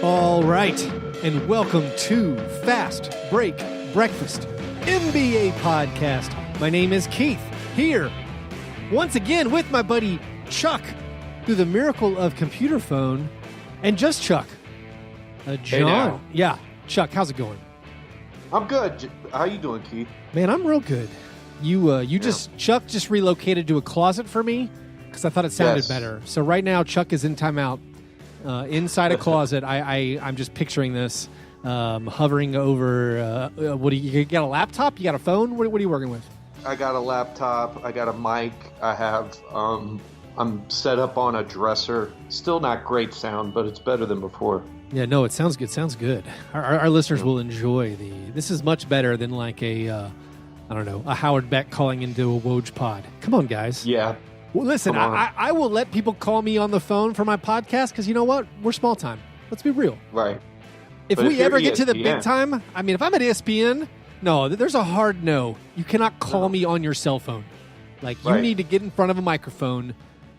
All right, and welcome to Fast Break Breakfast NBA podcast. My name is Keith, here once again with my buddy Chuck through the miracle of computer phone, and just Chuck. John. Hey now. Yeah, Chuck, how's it going? I'm good. How you doing, Keith? Man, I'm real good. Chuck just relocated to a closet for me because I thought it sounded better. So right now, Chuck is in timeout. Inside a closet, I'm just picturing this, hovering over. What do you got? A laptop? You got a phone? What are you working with? I got a laptop. I got a mic. I have. I'm set up on a dresser. Still not great sound, but it's better than before. Yeah, no, it sounds good. Sounds good. Our listeners will enjoy This is much better than like a Howard Beck calling into a Woj pod. Come on, guys. Yeah. Well, listen, I will let people call me on the phone for my podcast because you know what? We're small time. Let's be real. Right. If we ever get to the big time, I mean, if I'm at ESPN, no, there's a hard no. You cannot call me on your cell phone. Like, you need to get in front of a microphone,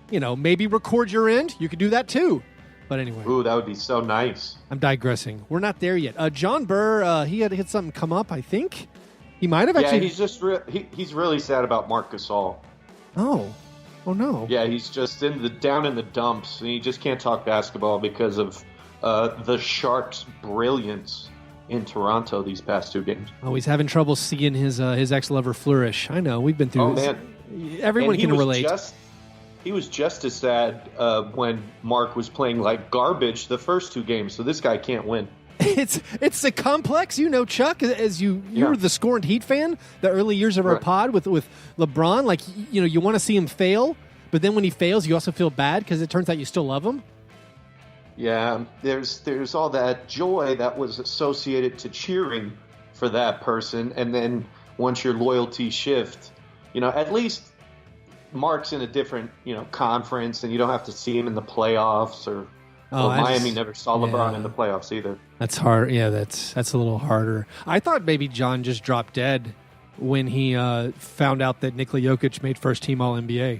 maybe record your end. You could do that too. But anyway. Ooh, that would be so nice. I'm digressing. We're not there yet. John Burr, he had something come up, I think. He might have actually. Yeah, he's just he's really sad about Marc Gasol. Oh no. Yeah, he's just down in the dumps, and he just can't talk basketball because of the Sharks' brilliance in Toronto these past two games. Oh, he's having trouble seeing his ex-lover flourish. I know. We've been through this. Man. Everyone can relate. He was just as sad when Mark was playing like garbage the first two games, so this guy can't win. It's a complex, Chuck, as you're the Scorned Heat fan, the early years of our pod with LeBron, like, you want to see him fail, but then when he fails, you also feel bad because it turns out you still love him. Yeah, there's all that joy that was associated to cheering for that person, and then once your loyalty shift, at least Mark's in a different, conference, and you don't have to see him in the playoffs or Miami never saw LeBron in the playoffs either. That's hard. Yeah, that's a little harder. I thought maybe John just dropped dead when he found out that Nikola Jokic made first team All-NBA.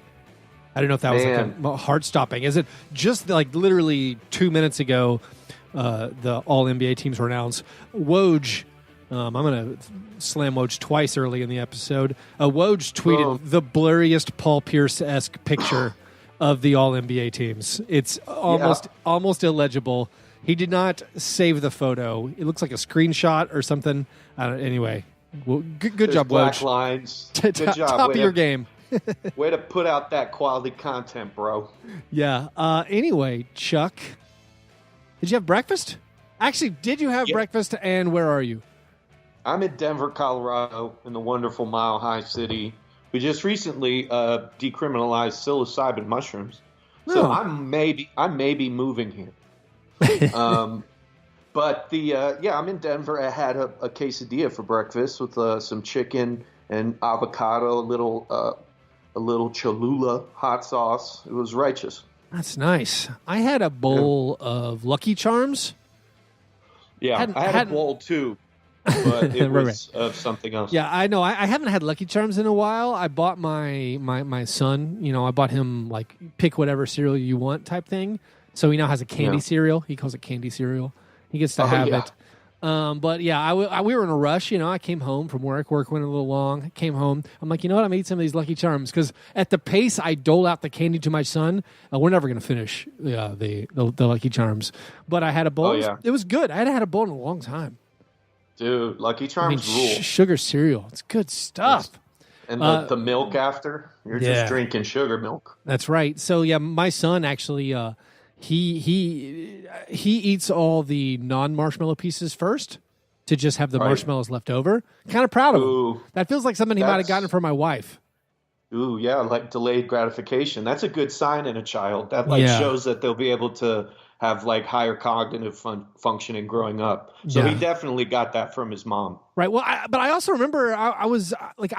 I don't know if that was like a heart-stopping. Is it just like literally 2 minutes ago, the All-NBA teams were announced. Woj, I'm going to slam Woj twice early in the episode. Woj tweeted the blurriest Paul Pierce-esque picture of the All-NBA teams. It's almost illegible. He did not save the photo. It looks like a screenshot or something. Anyway, well, good job, black Woj. Lines. Good job. Top of your game. Way to put out that quality content, bro. Yeah. Anyway, Chuck, did you have breakfast? Actually, did you have breakfast, and where are you? I'm in Denver, Colorado, in the wonderful Mile High City. We just recently decriminalized psilocybin mushrooms, so I may be moving here. But I'm in Denver. I had a quesadilla for breakfast with some chicken and avocado, a little Cholula hot sauce. It was righteous. That's nice. I had a bowl of Lucky Charms. Yeah, I had a bowl too. But it was of something else. Yeah, I know. I haven't had Lucky Charms in a while. I bought my son, I bought him like pick whatever cereal you want type thing. So he now has a candy cereal. He calls it candy cereal. He gets to have it. But yeah, we were in a rush. I came home from work. Work went a little long. I came home. I'm like, you know what? I'm going to eat some of these Lucky Charms because at the pace I dole out the candy to my son, we're never going to finish the Lucky Charms. But I had a bowl. It was good. I hadn't had a bowl in a long time. Dude, Lucky Charms rule. Sugar cereal. It's good stuff. And the milk after, you're just drinking sugar milk. That's right. So yeah, my son actually he eats all the non-marshmallow pieces first to just have the marshmallows left over. Kind of proud of him. That feels like something he might have gotten from my wife. Ooh, yeah, like delayed gratification. That's a good sign in a child. That shows that they'll be able to have like higher cognitive functioning growing up. So he definitely got that from his mom. Right. Well, but I also remember I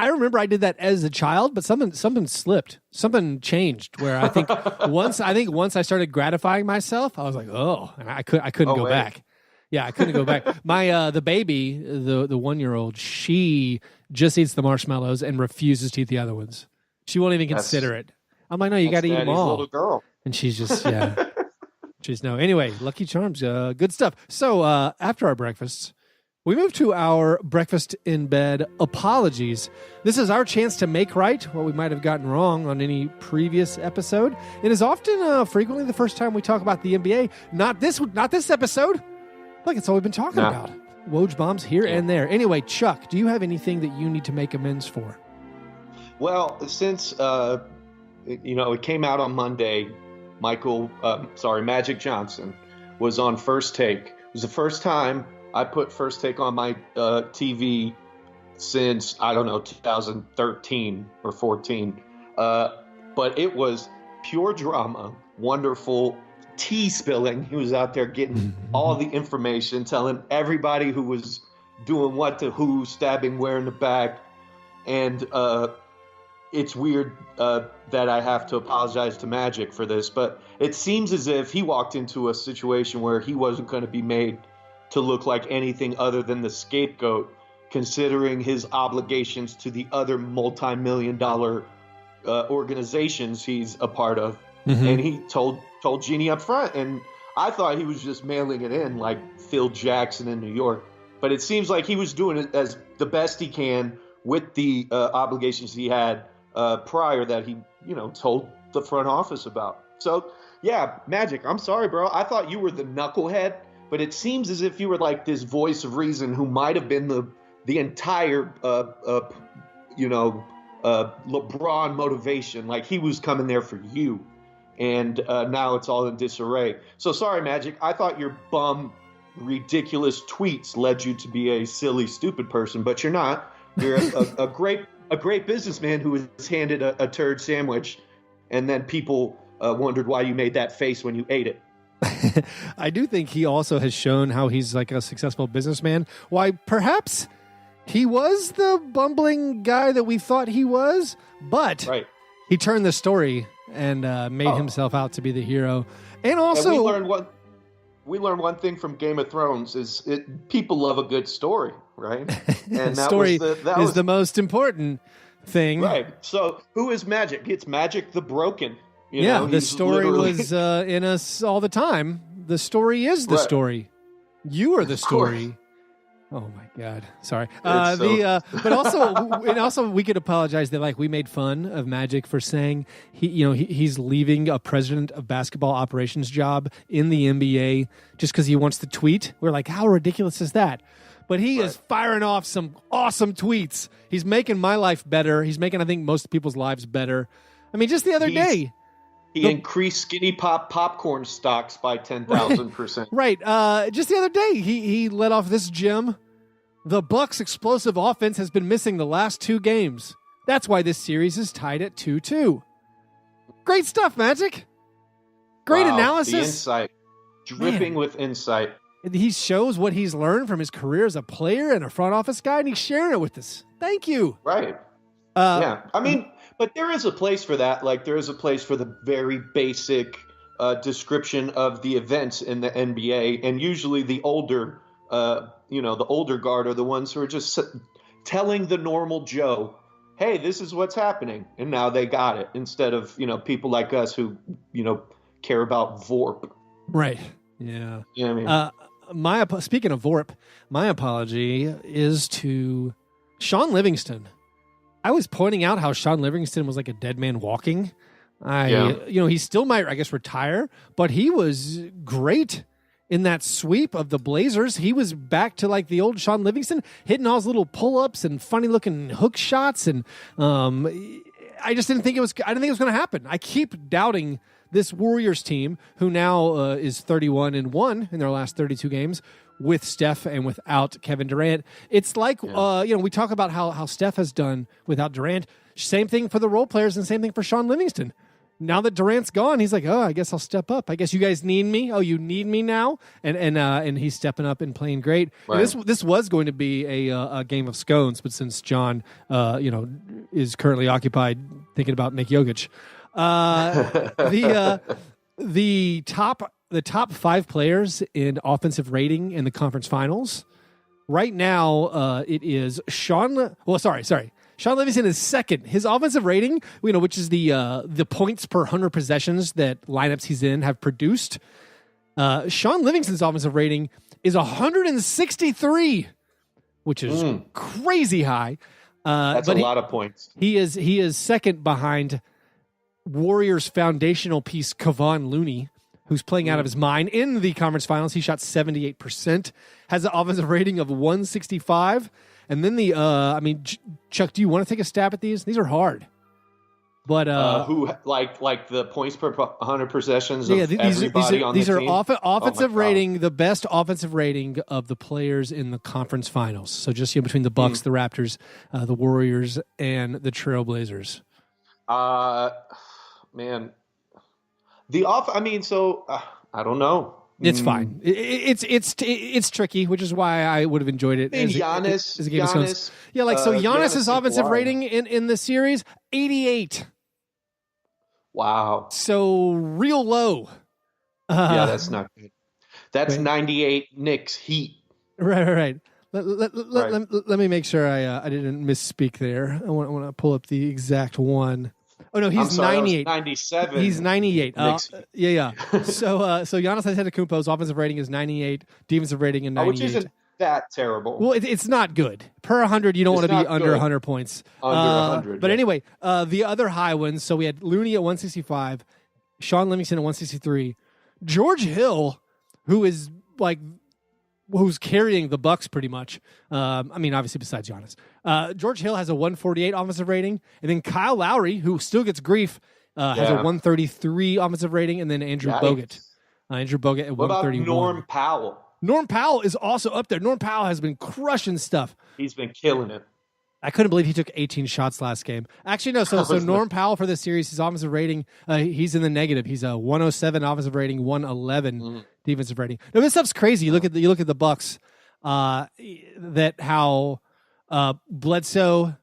remember I did that as a child, but something slipped. Something changed where I think once I started gratifying myself, I was like, oh, and I couldn't go back. Yeah, I couldn't go back. My the baby, the 1-year-old, she just eats the marshmallows and refuses to eat the other ones. She won't even consider it. I'm like, no, you got to eat them all. Little girl. And she's just countries know. Anyway, Lucky Charms, good stuff. So after our breakfasts, we move to our breakfast in bed apologies. This is our chance to make right what we might have gotten wrong on any previous episode. It is often, frequently, the first time we talk about the NBA. Not this episode. Like it's all we've been talking about. Woj bombs here and there. Anyway, Chuck, do you have anything that you need to make amends for? Well, since it came out on Monday, Magic Johnson was on First Take. It was the first time I put First Take on my TV since, 2013 or 14. But it was pure drama, wonderful tea spilling. He was out there getting all the information, telling everybody who was doing what to who, stabbing where in the back. And it's weird that I have to apologize to Magic for this, but it seems as if he walked into a situation where he wasn't going to be made to look like anything other than the scapegoat, considering his obligations to the other multi-million-dollar organizations he's a part of. Mm-hmm. And he told Jeannie up front, and I thought he was just mailing it in like Phil Jackson in New York. But it seems like he was doing it as the best he can with the obligations he had prior that he, told the front office about. So, yeah, Magic, I'm sorry, bro. I thought you were the knucklehead. But it seems as if you were like this voice of reason who might have been the entire, LeBron motivation. Like he was coming there for you. And now it's all in disarray. So sorry, Magic. I thought your bum, ridiculous tweets led you to be a silly, stupid person. But you're not. You're a great businessman who was handed a turd sandwich. And then people wondered why you made that face when you ate it. I do think he also has shown how he's like a successful businessman. Why, perhaps he was the bumbling guy that we thought he was, but he turned the story and made himself out to be the hero. And also, we learned one thing from Game of Thrones is people love a good story, right? And that story is the most important thing, right? So, who is Magic? It's Magic the Broken. The story was in us all the time. The story is the story. You are the story. Oh my God! Sorry. But also we could apologize that we made fun of Magic for saying he's leaving a president of basketball operations job in the NBA just because he wants to tweet. We're like, how ridiculous is that? But he is firing off some awesome tweets. He's making my life better. He's making, I think, most people's lives better. I mean, just the other day. He increased Skinny Pop popcorn stocks by 10,000%. Right. Just the other day, he let off this gem. The Bucks' explosive offense has been missing the last 2 games. That's why this series is tied at 2-2. Great stuff, Magic. Great analysis. The insight. Dripping with insight. He shows what he's learned from his career as a player and a front office guy, and he's sharing it with us. Thank you. Right. Yeah. I mean... But there is a place for that. Like there is a place for the very basic description of the events in the NBA, and usually the older, the older guard are the ones who are just telling the normal Joe, "Hey, this is what's happening," and now they got it. Instead of people like us who care about VORP. Right. Yeah. You know what I mean? Speaking of VORP, my apology is to Sean Livingston. I was pointing out how Sean Livingston was like a dead man walking. He still might, I guess, retire, but he was great in that sweep of the Blazers. He was back to like the old Sean Livingston, hitting all his little pull-ups and funny-looking hook shots, and I just didn't think it was. I didn't think it was going to happen. I keep doubting this Warriors team, who now is 31-1 in their last 32 games. With Steph and without Kevin Durant. It's like, we talk about how Steph has done without Durant. Same thing for the role players and same thing for Sean Livingston. Now that Durant's gone, he's like, oh, I guess I'll step up. I guess you guys need me. Oh, you need me now? And he's stepping up and playing great. Right. This was going to be a game of scones, but since John, is currently occupied thinking about Nick Jokic, the top 5 players in offensive rating in the conference finals. Right now, it is Sean Livingston is second. His offensive rating, which is the points per 100 possessions that lineups he's in have produced. Sean Livingston's offensive rating is 163, which is crazy high. That's a lot of points. He is second behind Warriors foundational piece Kevon Looney, who's playing out of his mind in the conference finals. He shot 78%, has an offensive rating of 165. And then Chuck, do you want to take a stab at these? These are hard. But who like the points per 100 possessions of everybody on the team? These are offensive rating, the best offensive rating of the players in the conference finals. So just between the Bucks, the Raptors, the Warriors, and the Trailblazers. Man, I don't know. It's fine. It's tricky, which is why I would have enjoyed it. Giannis, Giannis's offensive rating in the series 88. Wow. So real low. Yeah, that's not good. That's 98 Knicks Heat. Right. Let me make sure I didn't misspeak there. I want to pull up the exact one. Oh no, he's 98. 97. He's 98. Yeah. So Giannis Antetokounmpo's offensive rating is 98. Defensive rating is 98. Which isn't that terrible. Well, it's not good. Per 100, you don't want to be under 100 points. Under 100. But anyway, the other high ones. So we had Looney at 165, Sean Livingston at 163, George Hill, who's carrying the Bucks pretty much. Obviously besides Giannis. George Hill has a 148 offensive rating, and then Kyle Lowry, who still gets grief, has a 133 offensive rating, and then Andrew Bogut. Andrew Bogut at 131. What about Norm Powell? Norm Powell is also up there. Norm Powell has been crushing stuff. He's been killing it. I couldn't believe he took 18 shots last game. Actually, no. So Norm Powell for this series, his offensive rating, he's in the negative. He's a 107 offensive rating, 111 defensive rating. Now, this stuff's crazy. You look at the Bucks. That how Bledsoe,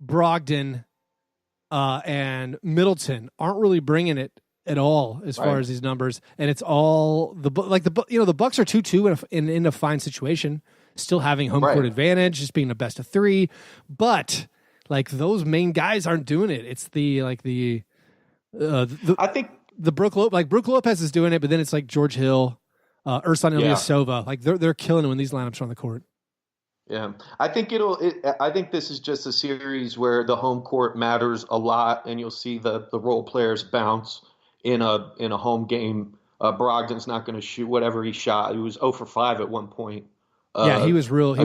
Brogdon, and Middleton aren't really bringing it at all as far as these numbers, and it's all the Bucks are 2-2 in a fine situation, still having home court advantage, just being the best of three, but those main guys aren't doing it. It's I think the Brook Lopez is doing it, but then it's George Hill, Ersan Ilyasova, they're killing it when these lineups are on the court. Yeah, I think I think this is just a series where the home court matters a lot, and you'll see the role players bounce in a home game. Brogdon's not going to shoot whatever he shot. He was 0 for 5 at one point. He was real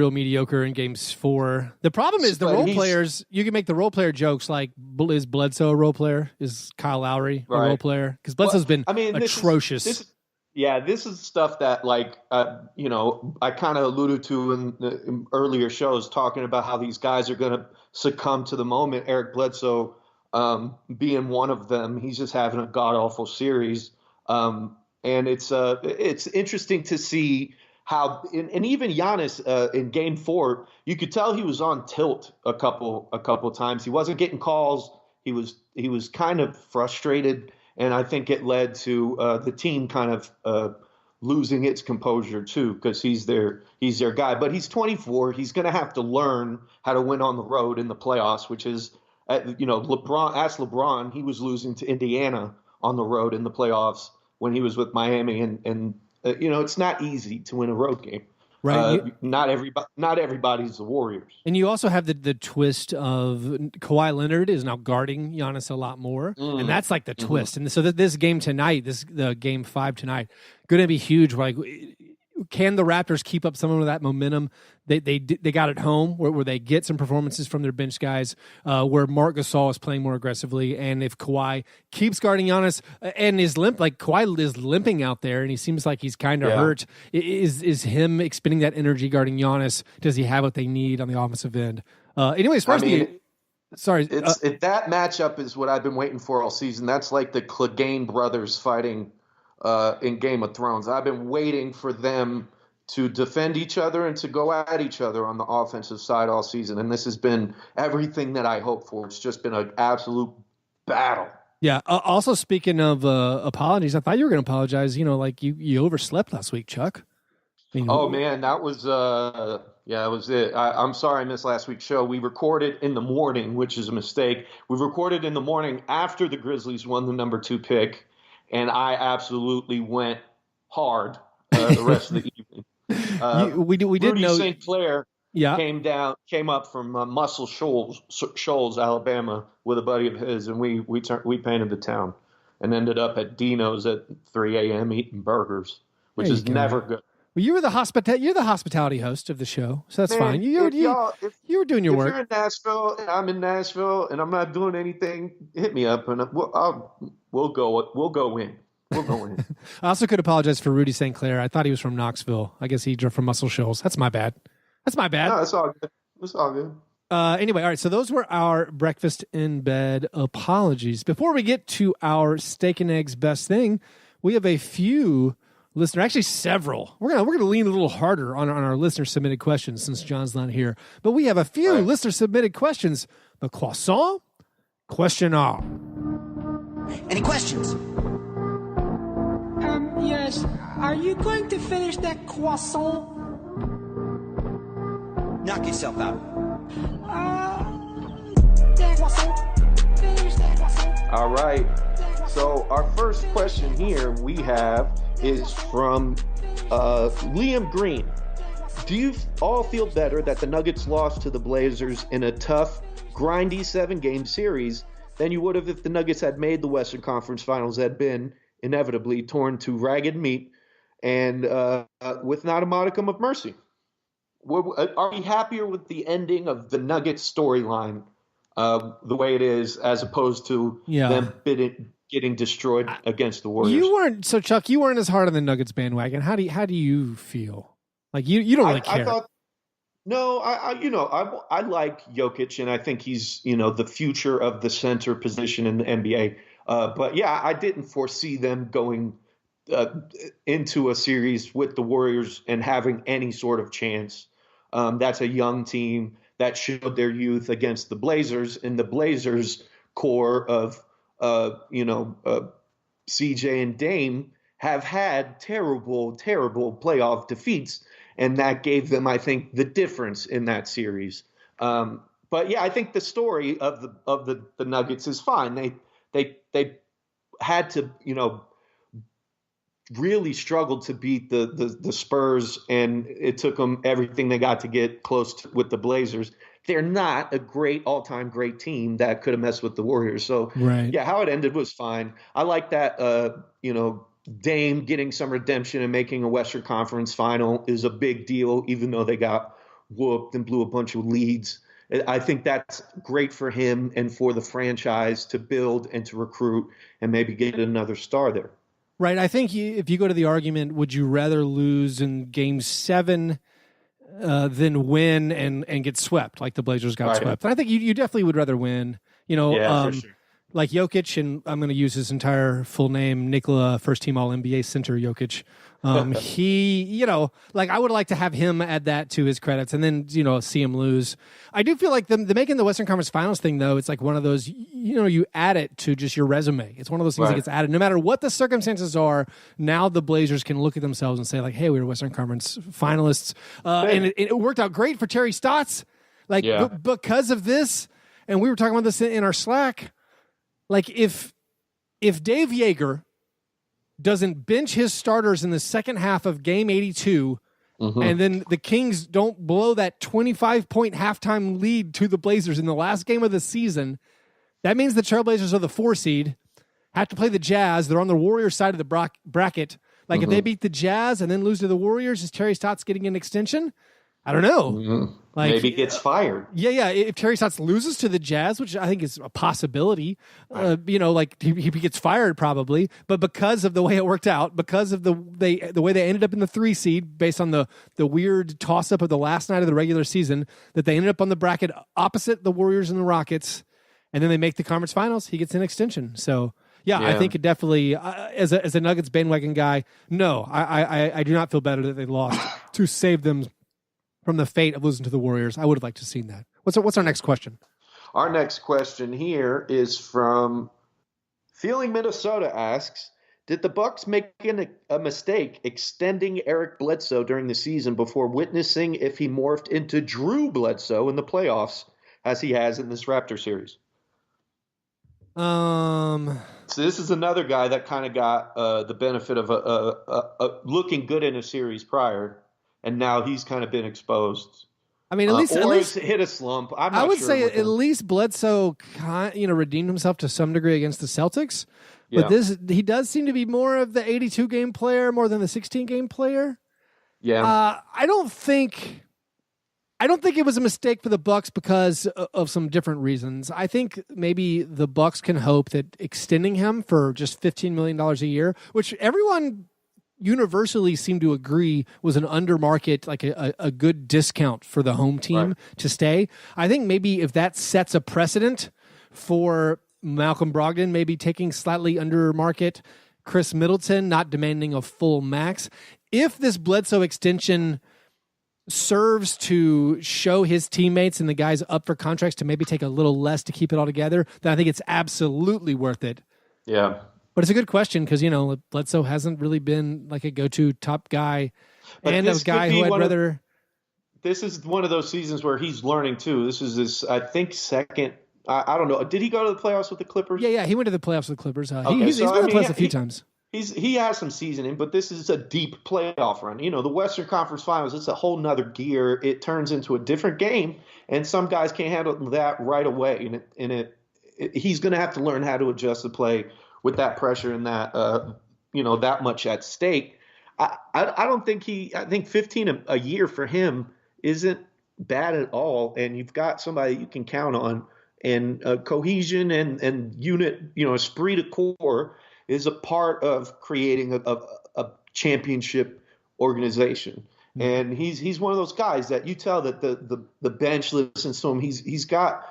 mediocre in games 4. The problem is the role players. You can make the role player jokes like, is Bledsoe a role player? Is Kyle Lowry a role player? Because Bledsoe's been atrocious. This is stuff that I kind of alluded to in earlier shows, talking about how these guys are going to succumb to the moment. Eric Bledsoe being one of them. He's just having a god awful series, and it's interesting to see how, and even Giannis in Game 4, you could tell he was on tilt a couple times. He wasn't getting calls. He was kind of frustrated, and I think it led to the team kind of losing its composure too, because he's their guy. But he's 24. He's going to have to learn how to win on the road in the playoffs, which is, LeBron. Ask LeBron. He was losing to Indiana on the road in the playoffs when he was with Miami, and it's not easy to win a road game. Right. Not everybody's the Warriors. And you also have the twist of Kawhi Leonard is now guarding Giannis a lot more. And that's the twist. And so this game tonight, the Game 5 tonight, going to be huge. Can the Raptors keep up some of that momentum they got at home, where they get some performances from their bench guys, where Marc Gasol is playing more aggressively, and if Kawhi keeps guarding Giannis and is Kawhi is limping out there, and he seems like he's kind of hurt. Is him expending that energy guarding Giannis? Does he have what they need on the offensive end? Anyways, first that matchup is what I've been waiting for all season. That's like the Clegane brothers fighting in Game of Thrones. I've been waiting for them to defend each other and to go at each other on the offensive side all season. And this has been everything that I hoped for. It's just been an absolute battle. Yeah. Also, speaking of apologies, I thought you were going to apologize. You overslept last week, Chuck. Man, that was that was it. I'm sorry I missed last week's show. We recorded in the morning, which is a mistake. We recorded in the morning after the Grizzlies won the number 2 pick. And I absolutely went hard the rest of the evening. We did Rudy know. St. Clair Yeah. came up from Muscle Shoals, Alabama, with a buddy of his, and we painted the town, and ended up at Dino's at 3 a.m. eating burgers, which is never good. Well, you're the hospitality host of the show, so that's fine. You were doing your work. If you're in Nashville and I'm in Nashville and I'm not doing anything, hit me up and we'll go in. I also could apologize for Rudy St. Clair. I thought he was from Knoxville. I guess he drove from Muscle Shoals. That's my bad. No, it's all good. It's all good. Anyway, all right. So those were our breakfast in bed apologies. Before we get to our steak and eggs best thing, we have a few listener, actually several. We're gonna lean a little harder on our listener submitted questions since John's not here. But we have a few listener submitted questions. The Croissant Questionnaire. Any questions? Yes. Are you going to finish that croissant? Knock yourself out. That croissant. Finish that croissant. All right. So our first question here we have is from Liam Green. Do you all feel better that the Nuggets lost to the Blazers in a tough, grindy 7-game series than you would have if the Nuggets had made the Western Conference Finals, had been inevitably torn to ragged meat and with not a modicum of mercy? Are we happier with the ending of the Nuggets storyline the way it is, as opposed to them getting destroyed against the Warriors? Chuck, you weren't as hard on the Nuggets bandwagon. How do you feel? Like you don't really care. I like Jokic, and I think he's the future of the center position in the NBA. But yeah, I didn't foresee them going into a series with the Warriors and having any sort of chance. That's a young team that showed their youth against the Blazers, and the Blazers core of CJ and Dame have had terrible playoff defeats, and that gave them, I think, the difference in that series. But yeah, I think the story of the Nuggets is fine. They had to really struggled to beat the Spurs, and it took them everything they got to get close with the Blazers. They're not a great all-time great team that could have messed with the Warriors. So yeah, how it ended was fine. I like that. Dame getting some redemption and making a Western Conference final is a big deal, even though they got whooped and blew a bunch of leads. I think that's great for him and for the franchise to build and to recruit and maybe get another star there. Right. I think if you go to the argument, would you rather lose in Game 7 than win and get swept like the Blazers got swept? And I think you definitely would rather win. For sure. Like Jokic, and I'm going to use his entire full name, Nikola, first-team All-NBA center Jokic. He, I would like to have him add that to his credits and then, see him lose. I do feel like the making the Western Conference Finals thing, though, it's like one of those, you add it to just your resume. It's one of those things that gets added. No matter what the circumstances are, now the Blazers can look at themselves and say, like, hey, we were Western Conference finalists. And it worked out great for Terry Stotts. Because of this, and we were talking about this in our Slack, like if Dave Yeager doesn't bench his starters in the second half of Game 82, and then the Kings don't blow that 25-point halftime lead to the Blazers in the last game of the season, that means the Trailblazers are the 4 seed, have to play the Jazz. They're on the Warriors side of the bracket. Like if they beat the Jazz and then lose to the Warriors, is Terry Stotts getting an extension? I don't know. Like, maybe gets fired. Yeah. If Terry Stotts loses to the Jazz, which I think is a possibility, he gets fired probably. But because of the way it worked out, because of the way they ended up in the 3 seed, based on the weird toss up of the last night of the regular season, that they ended up on the bracket opposite the Warriors and the Rockets, and then they make the conference finals, he gets an extension. So. Yeah, I think it definitely, as a Nuggets bandwagon guy, no, I do not feel better that they lost to save them from the fate of losing to the Warriors. I would have liked to have seen that. What's our next question? Our next question here is from Feeling Minnesota asks, did the Bucks make a mistake extending Eric Bledsoe during the season before witnessing if he morphed into Drew Bledsoe in the playoffs as he has in this Raptor series? So this is another guy that kind of got the benefit of looking good in a series prior, and now he's kind of been exposed. I mean, at least hit a slump. I'm not I would sure say at least Bledsoe, redeemed himself to some degree against the Celtics. But he does seem to be more of the 82 game player more than the 16 game player. Yeah. I don't think it was a mistake for the Bucks because of some different reasons. I think maybe the Bucks can hope that extending him for just $15 million a year, which everyone universally seemed to agree was an under market, like a good discount for the home team to stay. I think maybe if that sets a precedent for Malcolm Brogdon, maybe taking slightly under market Chris Middleton, not demanding a full max. If this Bledsoe extension serves to show his teammates and the guys up for contracts to maybe take a little less to keep it all together, then I think it's absolutely worth it. Yeah. But it's a good question because, Bledsoe hasn't really been like a go-to top guy and a guy who I'd rather... This is one of those seasons where he's learning too. This is his, I think, second... I don't know. Did he go to the playoffs with the Clippers? Yeah, he went to the playoffs with the Clippers. He's been to the playoffs a few times. He has some seasoning, but this is a deep playoff run. The Western Conference Finals, it's a whole nother gear. It turns into a different game, and some guys can't handle that right away. And he's going to have to learn how to adjust the play with that pressure and that that much at stake. I don't think I think 15 a year for him isn't bad at all, and you've got somebody you can count on. And cohesion and unit, esprit de corps is a part of creating a championship organization. Mm-hmm. And he's one of those guys that you tell that the bench listens to him. He's got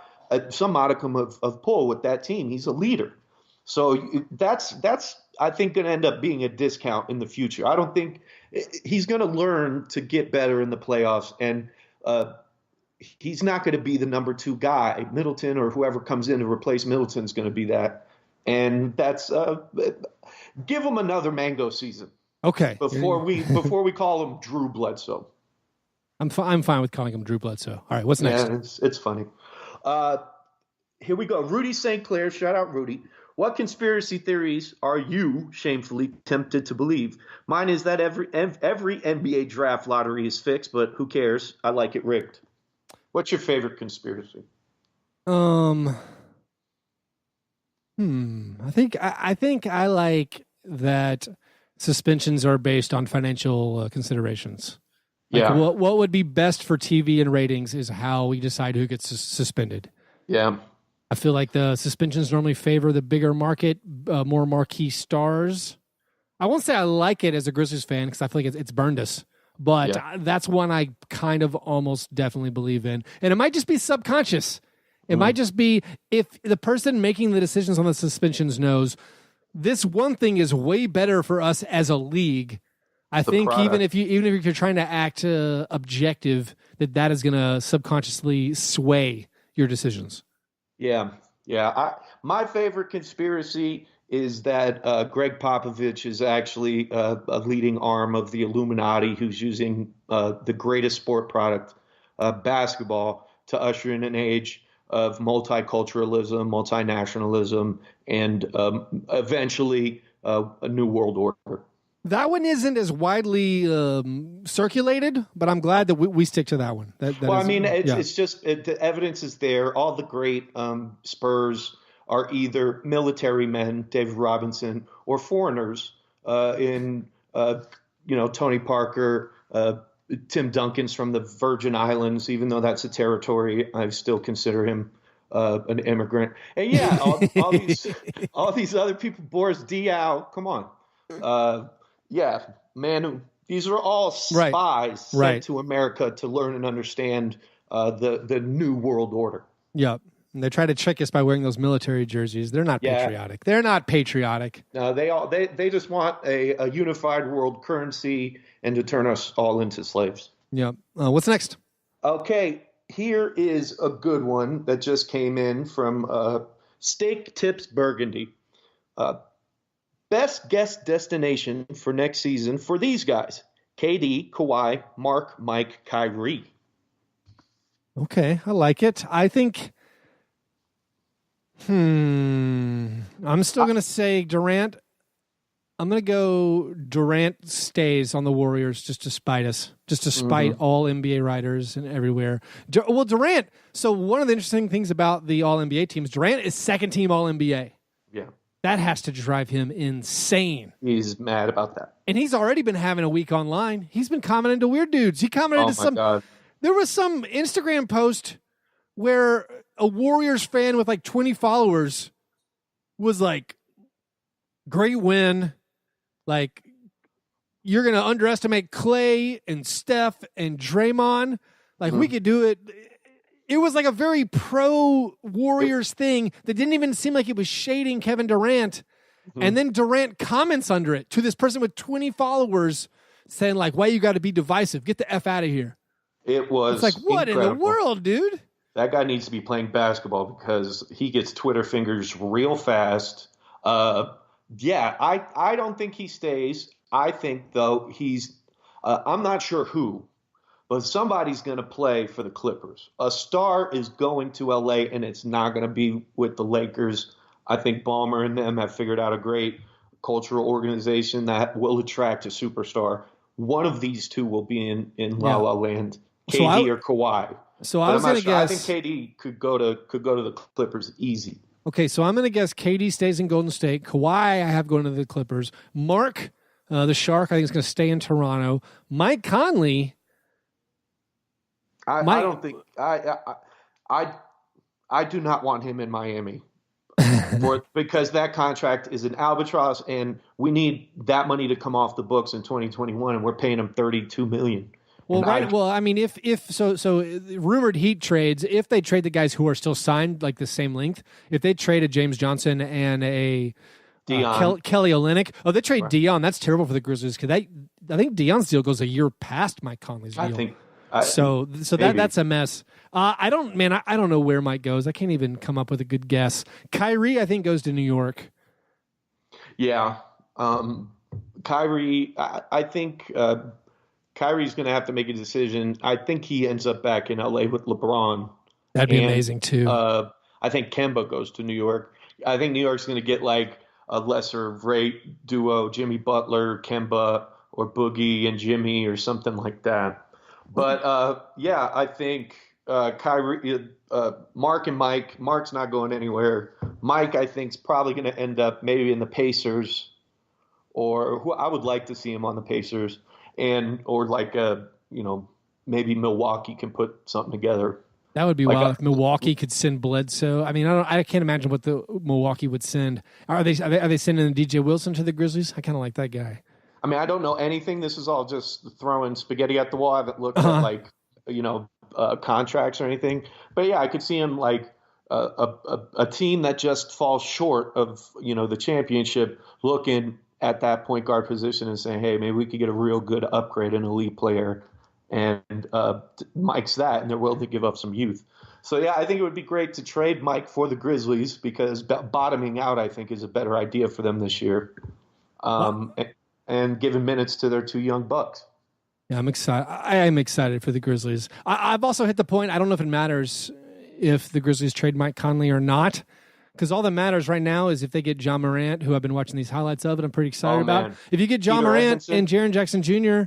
some modicum of pull with that team. He's a leader. So that's I think going to end up being a discount in the future. I don't think he's going to learn to get better in the playoffs, and he's not going to be the number 2 guy. Middleton or whoever comes in to replace Middleton is going to be that. And that's give him another mango season. Okay. Before we call him Drew Bledsoe. I'm fine with calling him Drew Bledsoe. All right, what's next? Yeah, it's funny. Here we go. Rudy St. Clair, shout out Rudy. What conspiracy theories are you shamefully tempted to believe? Mine is that every NBA draft lottery is fixed, but who cares? I like it rigged. What's your favorite conspiracy? I think I like that suspensions are based on financial considerations. Like what would be best for TV and ratings is how we decide who gets suspended. Yeah. I feel like the suspensions normally favor the bigger market, more marquee stars. I won't say I like it as a Grizzlies fan because I feel like it's burned us. But that's one I kind of almost definitely believe in. And it might just be subconscious. It might just be if the person making the decisions on the suspensions knows this one thing is way better for us as a league. I think even if you're trying to act objective, that is going to subconsciously sway your decisions. Yeah. My favorite conspiracy is that Greg Popovich is actually a leading arm of the Illuminati who's using the greatest sport product, basketball, to usher in an age of multiculturalism, multinationalism, and eventually a new world order. That one isn't as widely circulated, but I'm glad that we stick to that one. It's just the evidence is there. All the great Spurs are either military men, David Robinson, or foreigners in Tony Parker, Tim Duncan's from the Virgin Islands. Even though that's a territory, I still consider him an immigrant. And all these other people, Boris Diaw, come on. These are all spies sent to America to learn and understand the new world order. Yep. And they try to trick us by wearing those military jerseys. They're not patriotic. They're not patriotic. No, they just want a unified world currency and to turn us all into slaves. Yep. What's next? Okay, here is a good one that just came in from Steak Tips Burgundy. Best guest destination for next season for these guys: KD, Kawhi, Mark, Mike, Kyrie. Okay, I like it. I think I'm still going to say Durant. I'm going to go Durant stays on the Warriors just to spite us, just to spite all NBA writers and everywhere. Well, Durant, so one of the interesting things about the All-NBA teams, Durant is second-team All-NBA. Yeah. That has to drive him insane. He's mad about that. And he's already been having a week online. He's been commenting to weird dudes. He commented to some... God. There was some Instagram post where a Warriors fan with like 20 followers was like, great win. Like, you're going to underestimate Clay and Steph and Draymond. Like, we could do it. It was like a very pro-Warriors thing that didn't even seem like it was shading Kevin Durant. And then Durant comments under it to this person with 20 followers saying, like, why you got to be divisive? Get the F out of here. It was It's like, what incredible. in the world, dude? That guy needs to be playing basketball because he gets Twitter fingers real fast. Yeah, I don't think he stays. I think, though, he's I'm not sure who, but somebody's going to play for the Clippers. A star is going to L.A., and it's not going to be with the Lakers. I think Ballmer and them have figured out a great cultural organization that will attract a superstar. One of these two will be in La La Land, KD or Kawhi. So I was going to guess. I think KD could go to the Clippers easy. Okay, so I'm going to guess KD stays in Golden State. Kawhi, I have going to the Clippers. Mark, the Shark, I think is going to stay in Toronto. Mike Conley. I don't think I do not want him in Miami because that contract is an albatross, and we need that money to come off the books in 2021, and we're paying him $32 million. Well, right. Well, I mean, if rumored Heat trades, if they trade the guys who are still signed, like the same length, if they trade a James Johnson and a Kelly Olynyk, they trade Dion. That's terrible for the Grizzlies because I think Dion's deal goes a year past Mike Conley's deal. So that's a mess. I don't know where Mike goes. I can't even come up with a good guess. Kyrie, I think, goes to New York. Yeah, Kyrie. I think. Kyrie's going to have to make a decision. I think he ends up back in LA with LeBron. That'd be amazing too. I think Kemba goes to New York. I think New York's going to get like a lesser rate duo, Jimmy Butler, Kemba, or Boogie and Jimmy or something like that. But yeah, I think Kyrie, Mark and Mike. Mark's not going anywhere. Mike, I think, is probably going to end up maybe in the Pacers, or who I would like to see him on the Pacers. Or like maybe Milwaukee can put something together. That would be wild if Milwaukee could send Bledsoe. I mean, I can't imagine what the Milwaukee would send. Are they sending DJ Wilson to the Grizzlies? I kind of like that guy. I mean, I don't know anything. This is all just throwing spaghetti at the wall. I haven't looked at contracts or anything. But yeah, I could see him like a team that just falls short of the championship looking at that point guard position and saying, hey, maybe we could get a real good upgrade, an elite player. And Mike's that, and they're willing to give up some youth. So, yeah, I think it would be great to trade Mike for the Grizzlies because bottoming out, I think, is a better idea for them this year. And giving minutes to their two young bucks. Yeah, I'm excited. I am excited for the Grizzlies. I've also hit the point, I don't know if it matters if the Grizzlies trade Mike Conley or not. Because all that matters right now is if they get John Morant, who I've been watching these highlights of, and I'm pretty excited about. Man. If you get John Morant and Jaren Jackson Jr.,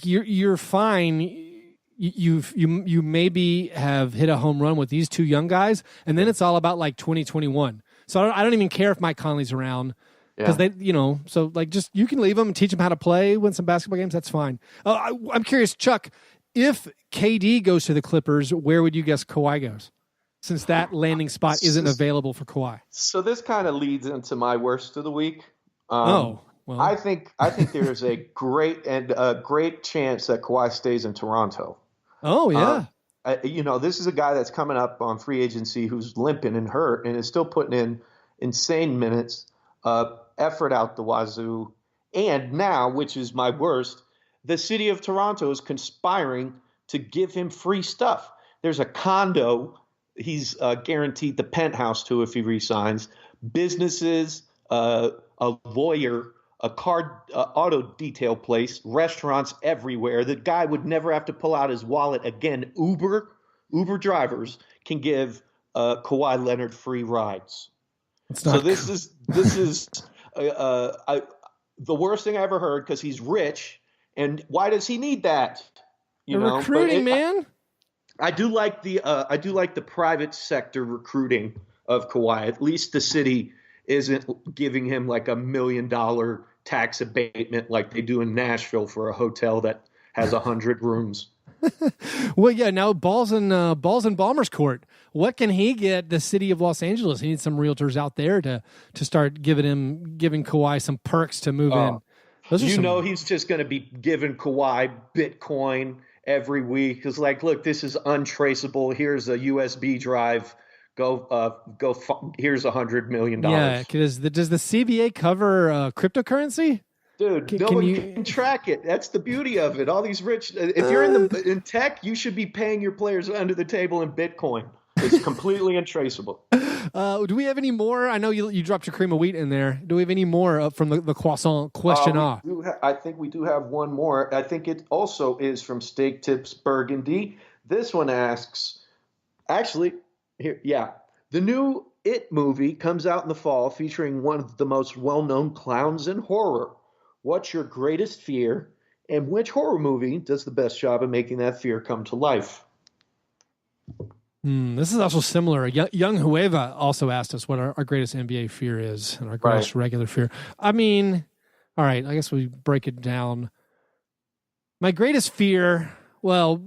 you're fine. You maybe have hit a home run with these two young guys, and then it's all about like 2021. So I don't even care if Mike Conley's around because just you can leave them and teach them how to play, win some basketball games. That's fine. I'm curious, Chuck, if KD goes to the Clippers, where would you guess Kawhi goes? Since that landing spot isn't available for Kawhi. So this kind of leads into my worst of the week. Well. I think there is a great chance that Kawhi stays in Toronto. Oh, yeah. This is a guy that's coming up on free agency who's limping and hurt and is still putting in insane minutes, effort out the wazoo. And now, which is my worst, the city of Toronto is conspiring to give him free stuff. There's a condo he's guaranteed the penthouse to if he resigns. Businesses, a lawyer, a car auto detail place, restaurants everywhere. The guy would never have to pull out his wallet again. Uber drivers can give Kawhi Leonard free rides. So this is the worst thing I ever heard because he's rich, and why does he need that? Recruiting, man. I do like the private sector recruiting of Kawhi. At least the city isn't giving him like $1 million tax abatement like they do in Nashville for a hotel that has 100 rooms. Well, yeah. Now balls in Ballmer's court. What can he get? The city of Los Angeles. He needs some realtors out there to start giving Kawhi some perks to move in. He's just going to be giving Kawhi Bitcoin every week. Because look, this is untraceable. Here's a USB drive. Here's $100 million. Yeah. Does the CBA cover cryptocurrency? Dude, nobody can track it. That's the beauty of it. All these rich. If you're in tech, you should be paying your players under the table in Bitcoin. It's completely untraceable. Do we have any more? I know you dropped your cream of wheat in there. Do we have any more from the Croissant Questionnaire? I think we do have one more. I think it also is from Steak Tips Burgundy. This one asks, the new It movie comes out in the fall featuring one of the most well-known clowns in horror. What's your greatest fear, and which horror movie does the best job of making that fear come to life? This is also similar. Young Hueva also asked us what our greatest NBA fear is and our greatest regular fear. I mean, all right, I guess we break it down. My greatest fear, well,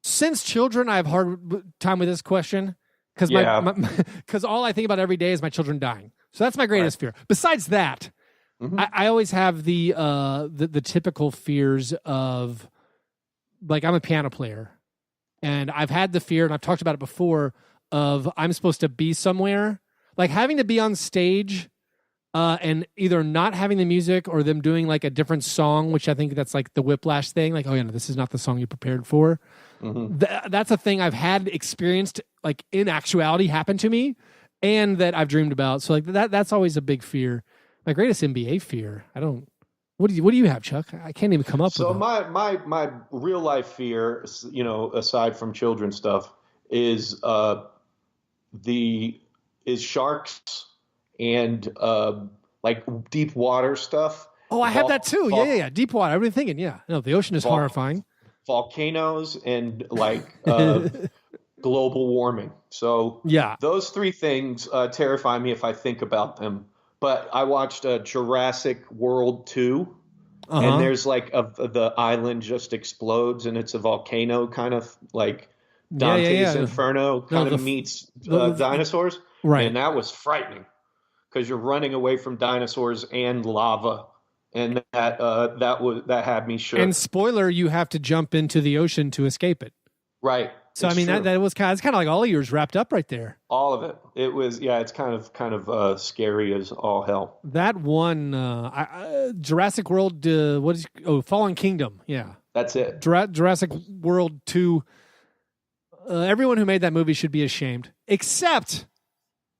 since children, I have hard time with this question because all I think about every day is my children dying. So that's my greatest fear. Besides that, I always have the typical fears of, like, I'm a piano player, and I've had the fear, and I've talked about it before, of I'm supposed to be somewhere, like having to be on stage, and either not having the music or them doing like a different song, which I think that's like the whiplash thing. Like, oh yeah, no, this is not the song you prepared for. That's a thing I've had experienced, like in actuality, happen to me, and that I've dreamed about. So like that's always a big fear. My greatest NBA fear. I don't. What do you have, Chuck? I can't even come up with. So my real life fear, aside from children stuff, is sharks and like deep water stuff. Oh, I have that too. Yeah. Deep water. I've been thinking. Yeah. No, the ocean is horrifying. Volcanoes and like global warming. So those three things terrify me if I think about them. But I watched Jurassic World 2, and there's like the island just explodes, and it's a volcano kind of like Dante's Inferno meets dinosaurs. Right. And that was frightening because you're running away from dinosaurs and lava. And that had me shook. And spoiler, you have to jump into the ocean to escape it. Right. So I mean that was it's kind of like all of yours wrapped up right there. All of it. It was it's kind of scary as all hell. That one Jurassic World Fallen Kingdom. Yeah. That's it. Jurassic World 2. Everyone who made that movie should be ashamed, except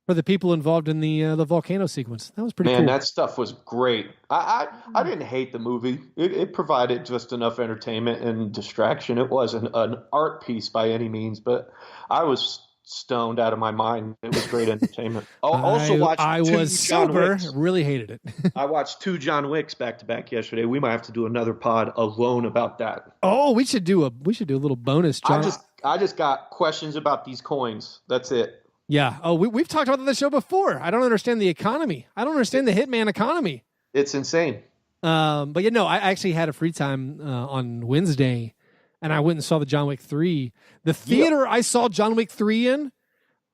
for the people involved in the volcano sequence. That was pretty cool. Man, that stuff was great. I didn't hate the movie. It provided just enough entertainment and distraction. It wasn't an art piece by any means, but I was stoned out of my mind. It was great entertainment. I was sober. Really hated it. I watched 2 John Wicks back to back yesterday. We might have to do another pod alone about that. Oh, we should do a little bonus, John. I just got questions about these coins. That's it. Yeah. Oh, we've talked about the show before. I don't understand the economy. I don't understand the Hitman economy. It's insane. But I actually had a free time on Wednesday, and I went and saw the John Wick 3. The theater I saw John Wick 3 in,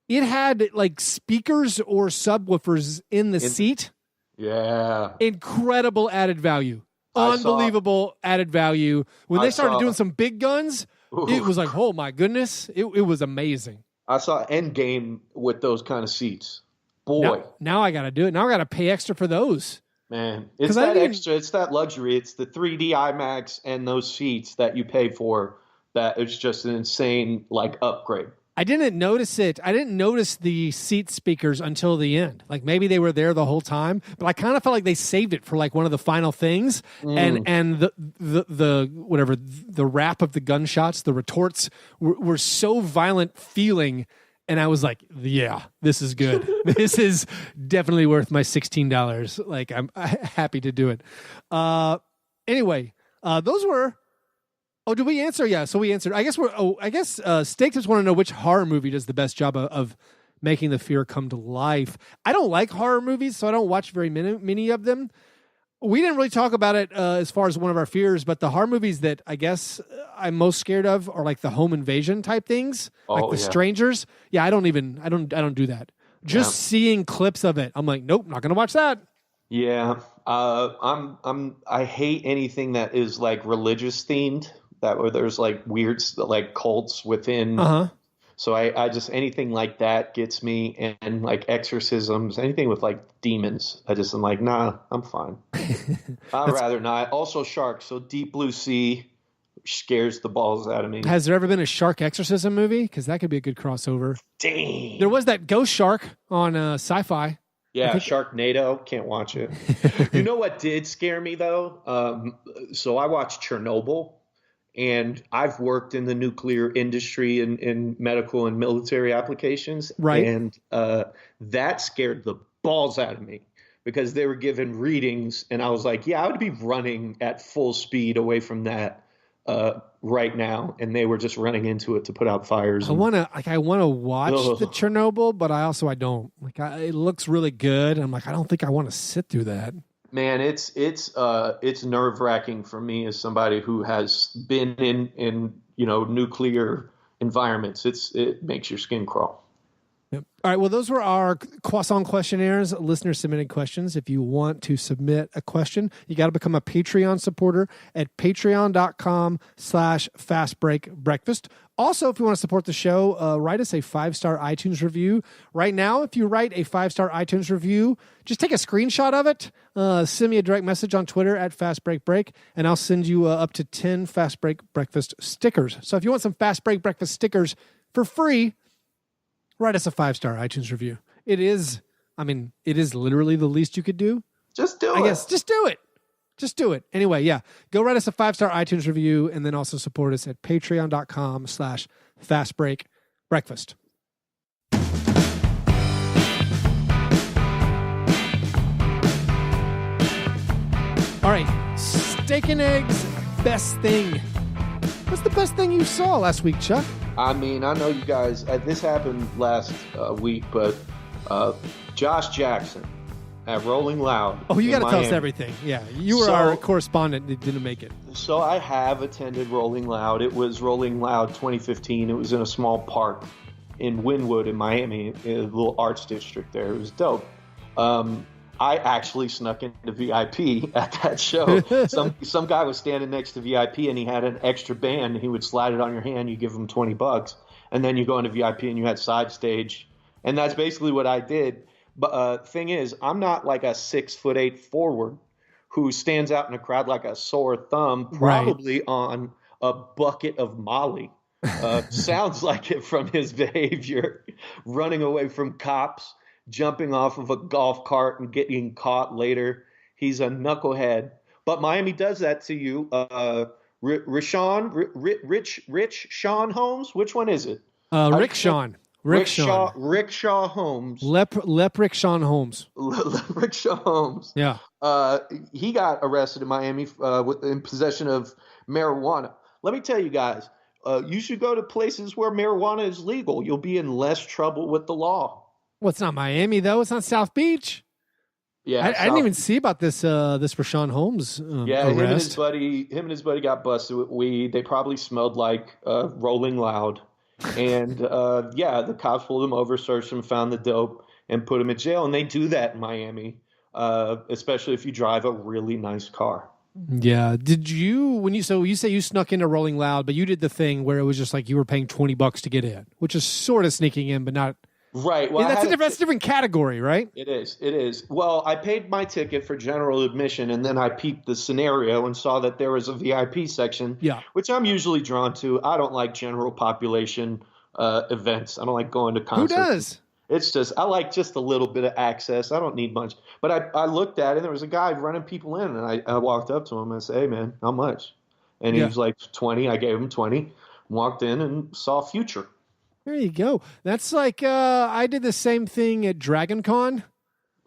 it had like speakers or subwoofers in the seat. Yeah. Incredible added value. Unbelievable added value. When they started doing some big guns, it was like, oh my goodness. It was amazing. I saw Endgame with those kind of seats. Boy. Now I got to do it. Now I got to pay extra for those. Man, it's that extra. It's that luxury. It's the 3D IMAX and those seats that you pay for. That it's just an insane upgrade. I didn't notice it. I didn't notice the seat speakers until the end. Like maybe they were there the whole time, but I kind of felt like they saved it for like one of the final things. And the rap of the gunshots, the retorts were so violent feeling And I was like, yeah, this is good. This is definitely worth my $16. Like, I'm happy to do it. Anyway, those were. Oh, did we answer? Yeah, so we answered. I guess Steak just want to know which horror movie does the best job of making the fear come to life. I don't like horror movies, so I don't watch very many of them. We didn't really talk about it as far as one of our fears, but the horror movies that I guess I'm most scared of are like the home invasion type things, like the Strangers. Yeah, I don't do that. Just seeing clips of it, I'm like, nope, not gonna watch that. Yeah, I hate anything that is like religious themed. That where there's like weird like cults within. So I just anything like that gets me, and like exorcisms, anything with like demons. I'm like, nah, I'm fine. I'd rather not. Also sharks. So Deep Blue Sea scares the balls out of me. Has there ever been a shark exorcism movie? Because that could be a good crossover. Dang. There was that ghost shark on Sci-Fi. Yeah, Sharknado. Can't watch it. You know what did scare me though? So I watched Chernobyl. And I've worked in the nuclear industry in medical and military applications. Right. And that scared the balls out of me because they were given readings. And I was like, yeah, I would be running at full speed away from that right now. And they were just running into it to put out fires. I want to watch the Chernobyl, but I don't. Like, it looks really good. I'm like, I don't think I want to sit through that. Man, it's nerve-wracking for me as somebody who has been in nuclear environments. It makes your skin crawl. Yep. All right. Well, those were our Croissant Questionnaires, listener submitted questions. If you want to submit a question, you got to become a Patreon supporter at patreon.com/fastbreakbreakfast. Also, if you want to support the show, write us a 5-star iTunes review. Right now, if you write a 5-star iTunes review, just take a screenshot of it, send me a direct message on Twitter at FastBreakBreak, and I'll send you up to 10 Fast Break Breakfast stickers. So if you want some Fast Break Breakfast stickers for free, write us a 5-star iTunes review. It is literally the least you could do. Just do it. I guess, just do it. Just do it. Anyway, yeah. Go write us a 5-star iTunes review and then also support us at patreon.com/fastbreakbreakfast. All right. Steak and eggs, best thing. What's the best thing you saw last week, Chuck? I mean, I know you guys, this happened last week, but Josh Jackson at Rolling Loud. Oh, you got to tell us everything. Yeah, you were our correspondent that didn't make it. So I have attended Rolling Loud. It was Rolling Loud 2015. It was in a small park in Wynwood in Miami, in a little arts district there. It was dope. I actually snuck into VIP at that show. Some guy was standing next to VIP and he had an extra band. He would slide it on your hand. You give him $20, and then you go into VIP and you had side stage, and that's basically what I did. But thing is, I'm not like a 6'8" forward who stands out in a crowd like a sore thumb, probably on a bucket of Molly. Sounds like it from his behavior, running away from cops, jumping off of a golf cart and getting caught later. He's a knucklehead. But Miami does that to you. Rich Sean Holmes? Which one is it? Rick Sean. Rickshaw Holmes. Rick Sean Holmes. Rickshaw Holmes. Yeah. He got arrested in Miami in possession of marijuana. Let me tell you guys, you should go to places where marijuana is legal. You'll be in less trouble with the law. Well, it's not Miami, though. It's not South Beach. Yeah, I didn't even see about this Rashawn Holmes arrest. Him and his buddy got busted with weed. They probably smelled like Rolling Loud. And, the cops pulled him over, searched him, found the dope, and put him in jail. And they do that in Miami, especially if you drive a really nice car. Yeah. Did you, you say you snuck into Rolling Loud, but you did the thing where it was just like you were paying $20 to get in, which is sort of sneaking in, but not. Right. Well, that's a different category, right? It is. Well, I paid my ticket for general admission, and then I peeped the scenario and saw that there was a VIP section, which I'm usually drawn to. I don't like general population events. I don't like going to concerts. Who does? It's just, I like just a little bit of access. I don't need much. But I looked at it, and there was a guy running people in, and I walked up to him and I said, "Hey, man, how much?" And he was like, 20. I gave him 20, walked in and saw Future. There you go. That's like I did the same thing at Dragon Con.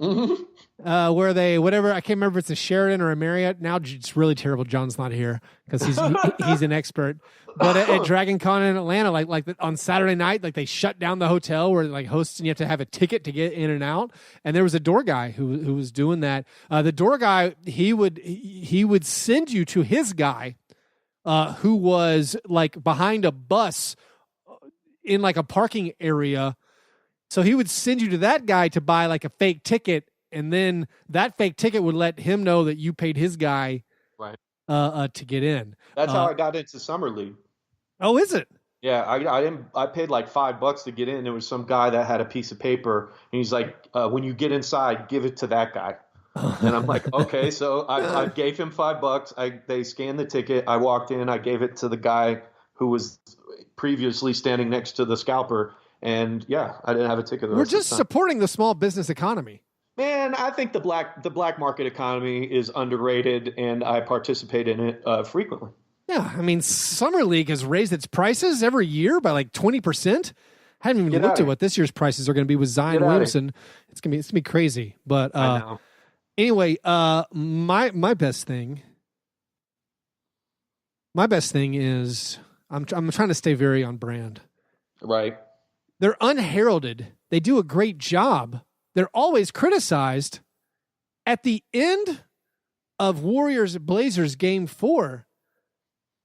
Mm-hmm. Where they whatever I can't remember if it's a Sheraton or a Marriott. Now it's really terrible. John's not here because he's an expert. But at Dragon Con in Atlanta, like on Saturday night, like they shut down the hotel where like hosts and you have to have a ticket to get in and out. And there was a door guy who was doing that. The door guy he would send you to his guy, who was like behind a bus in like a parking area. So he would send you to that guy to buy like a fake ticket, and then that fake ticket would let him know that you paid his guy Right. To get in. That's how I got into Summer League. Oh, is it? Yeah, I paid like $5 to get in. There was some guy that had a piece of paper, and he's like, when you get inside, give it to that guy. And I'm like, okay. So I gave him $5. They scanned the ticket. I walked in. I gave it to the guy who was previously standing next to the scalper. And yeah, I didn't have a ticket. We're just supporting the small business economy. Man, I think the black market economy is underrated, and I participate in it frequently. Yeah, I mean, Summer League has raised its prices every year by like 20%. I haven't even looked at what this year's prices are going to be with Zion Williamson. It's gonna be crazy. But anyway, my best thing is I'm trying to stay very on brand. Right. They're unheralded. They do a great job. They're always criticized. At the end of Warriors Blazers Game 4,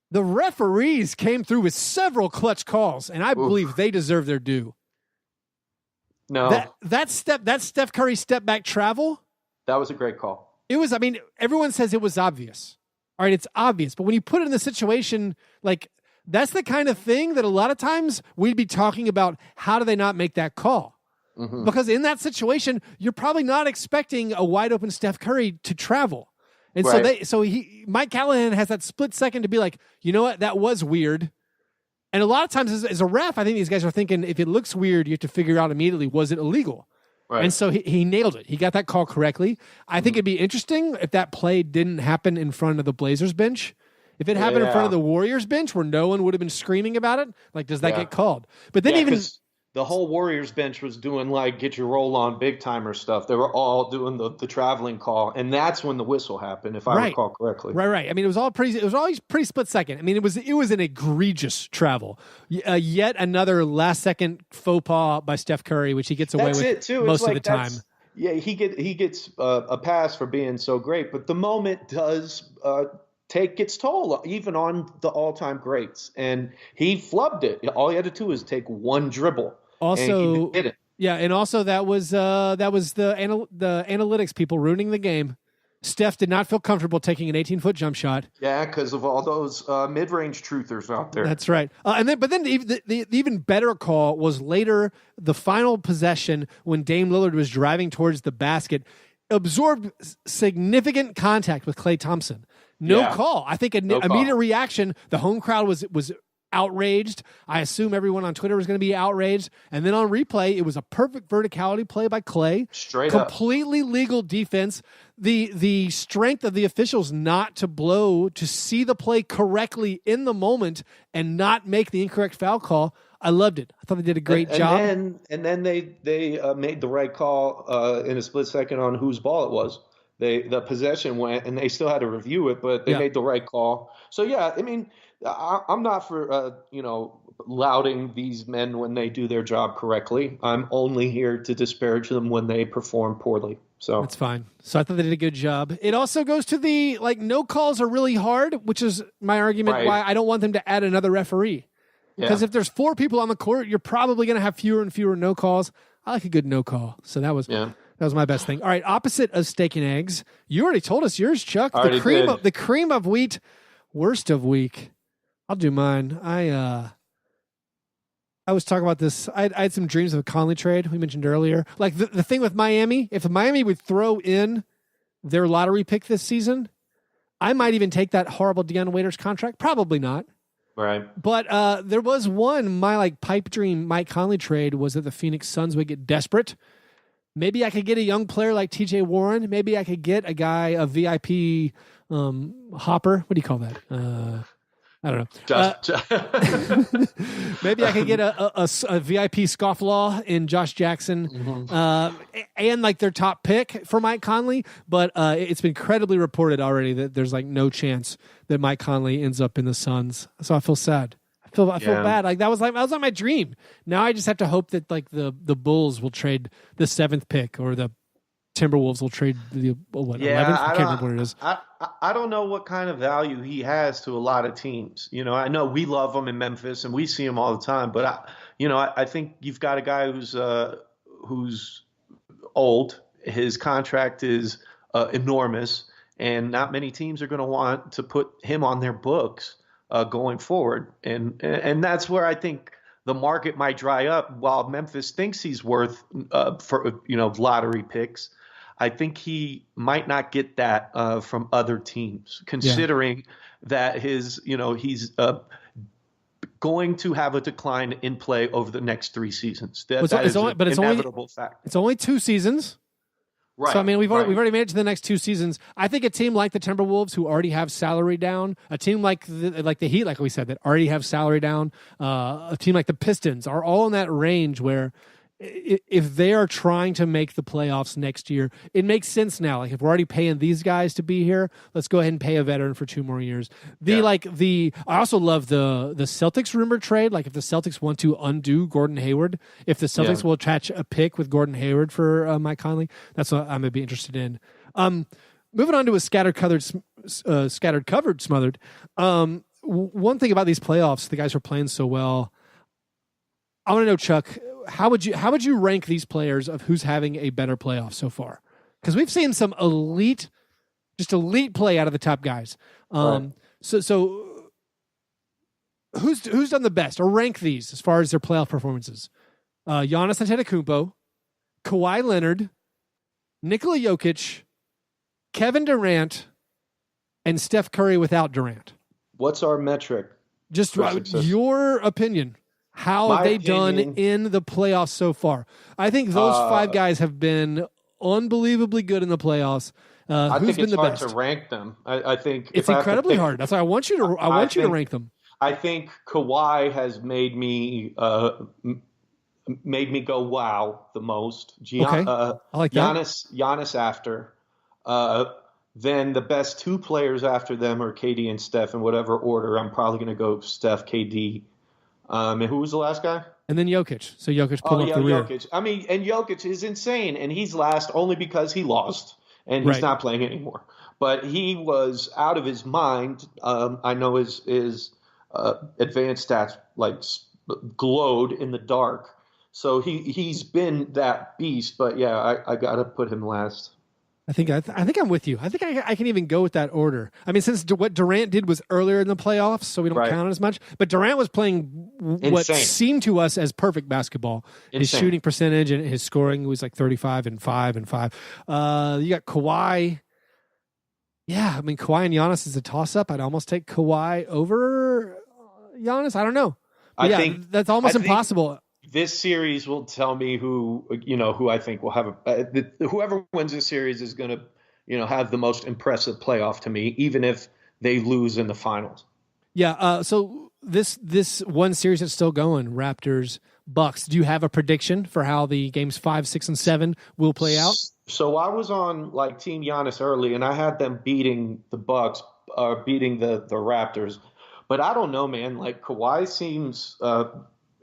the referees came through with several clutch calls, and I believe they deserve their due. No, that Steph Curry step back travel. That was a great call. It was. I mean, everyone says it was obvious. All right, it's obvious, but when you put it in the situation, like that's the kind of thing that a lot of times we'd be talking about. How do they not make that call? Mm-hmm. Because in that situation, you're probably not expecting a wide open Steph Curry to travel. And right. Mike Callahan has that split second to be like, you know what, that was weird. And a lot of times as a ref, I think these guys are thinking if it looks weird, you have to figure out immediately, was it illegal? Right. And so he nailed it. He got that call correctly. I think it'd be interesting if that play didn't happen in front of the Blazers bench. If it happened in front of the Warriors bench where no one would have been screaming about it, like, does that get called? But then the whole Warriors bench was doing like get your roll on big timer stuff. They were all doing the traveling call, and that's when the whistle happened, if I recall correctly. Right. I mean, it was always pretty split second. I mean, it was an egregious travel. Yet another last second faux pas by Steph Curry, which he gets away with most of the time. Yeah, he gets a pass for being so great, but the moment does take its toll, even on the all-time greats, and he flubbed it. All he had to do was take one dribble. Also, and he did it. Yeah, and also that was the analytics people ruining the game. Steph did not feel comfortable taking an 18-foot jump shot. Yeah, because of all those mid-range truthers out there. That's right. But then the even better call was later, the final possession when Dame Lillard was driving towards the basket, absorbed significant contact with Klay Thompson. No call. I think immediate reaction. The home crowd was outraged. I assume everyone on Twitter was going to be outraged. And then on replay, it was a perfect verticality play by Klay. Straight up. Completely legal defense. The strength of the officials not to blow, to see the play correctly in the moment and not make the incorrect foul call. I loved it. I thought they did a great job. And then they made the right call in a split second on whose ball it was. The possession went, and they still had to review it, but they made the right call. So, yeah, I mean, I'm not for, lauding these men when they do their job correctly. I'm only here to disparage them when they perform poorly. So that's fine. So I thought they did a good job. It also goes to the, no calls are really hard, which is my argument why I don't want them to add another referee. Because if there's 4 people on the court, you're probably going to have fewer and fewer no calls. I like a good no call. So that was my best thing. All right, opposite of steak and eggs. You already told us yours, Chuck. The cream of wheat, worst of week. I'll do mine. I was talking about this. I had some dreams of a Conley trade we mentioned earlier. Like the thing with Miami, if Miami would throw in their lottery pick this season, I might even take that horrible Deion Waiters contract. Probably not. Right. But there was one, my pipe dream Mike Conley trade was that the Phoenix Suns would get desperate. Maybe I could get a young player like TJ Warren. Maybe I could get a guy, a VIP hopper. What do you call that? I don't know. Just Maybe I could get a VIP scofflaw in Josh Jackson, and like their top pick for Mike Conley. But it's been credibly reported already that there's like no chance that Mike Conley ends up in the Suns. So I feel sad. I feel bad. Like that was like my dream. Now I just have to hope that like the Bulls will trade the 7th pick or the Timberwolves will trade the 11th. I can't remember what it is. I don't know what kind of value he has to a lot of teams. You know, I know we love him in Memphis and we see him all the time, but I think you've got a guy who's old. His contract is enormous, and not many teams are going to want to put him on their books going forward. And that's where I think the market might dry up. While Memphis thinks he's worth for lottery picks, I think he might not get that from other teams, considering that he's going to have a decline in play over the next 3 seasons. That is an inevitable fact. It's only 2 seasons. Right. So I mean, we've already made it to the next 2 seasons. I think a team like the Timberwolves, who already have salary down, a team like the Heat, like we said, that already have salary down, a team like the Pistons are all in that range where if they are trying to make the playoffs next year, it makes sense now. Like if we're already paying these guys to be here, let's go ahead and pay a veteran for 2 more years. I also love the Celtics rumor trade. Like if the Celtics want to undo Gordon Hayward, if the Celtics will attach a pick with Gordon Hayward for Mike Conley, that's what I'm gonna be interested in. Moving on to a scattered covered smothered. One thing about these playoffs, the guys who are playing so well, I want to know, Chuck, how would you rank these players of who's having a better playoff so far? Because we've seen some elite play out of the top guys. Right. So who's done the best, or rank these as far as their playoff performances? Giannis Antetokounmpo, Kawhi Leonard, Nikola Jokic, Kevin Durant, and Steph Curry without Durant. What's our metric? Just your opinion. How have they done in the playoffs so far? I think those 5 guys have been unbelievably good in the playoffs. I who's think been it's the hard best? to rank them. I think it's incredibly hard. That's why I want you to rank them. I think Kawhi has made me go wow the most. Okay. I like that. Giannis after. Then the best 2 players after them are KD and Steph in whatever order. I'm probably going to go Steph, KD. And who was the last guy? And then Jokic. So Jokic pulled up the rear. Jokic. I mean, and Jokic is insane, and he's last only because he lost, and he's not playing anymore. But he was out of his mind. I know his advanced stats like glowed in the dark. So he's been that beast. But yeah, I got to put him last. I think I'm with you. I think I can even go with that order. I mean, since what Durant did was earlier in the playoffs, so we don't count it as much. But Durant was playing what seemed to us as perfect basketball. His shooting percentage and his scoring was like 35 and 5 and 5. You got Kawhi. Yeah, I mean, Kawhi and Giannis is a toss-up. I'd almost take Kawhi over Giannis. I don't know. But I think that's almost impossible. This series will tell me who I think will have whoever wins this series is going to, have the most impressive playoff to me, even if they lose in the finals. Yeah. So this one series that's still going, Raptors, Bucks. Do you have a prediction for how the games 5, 6, and 7 will play out? So I was on like Team Giannis early, and I had them beating the Bucks, beating the Raptors. But I don't know, man. Like Kawhi seems.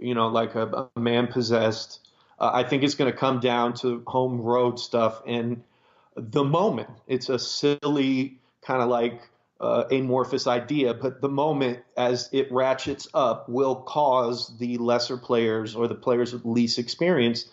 Like a man possessed. I think it's going to come down to home road stuff and the moment. It's a silly kind of like amorphous idea, but the moment as it ratchets up will cause the lesser players or the players with least experience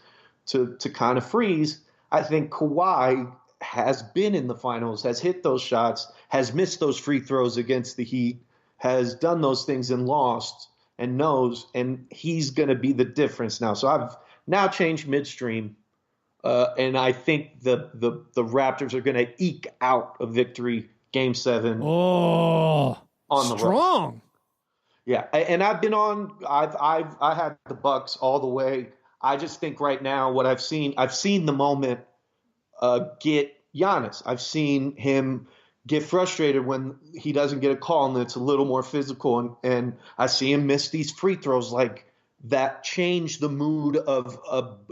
to kind of freeze. I think Kawhi has been in the finals, has hit those shots, has missed those free throws against the Heat, has done those things and lost. And knows, and he's going to be the difference now. So I've now changed midstream, and I think the Raptors are going to eke out a victory, Game 7. Oh, on the strong. road. Yeah, and I've had the Bucks all the way. I just think right now what I've seen the moment get Giannis. I've seen him get frustrated when he doesn't get a call and it's a little more physical. And I see him miss these free throws like that change the mood of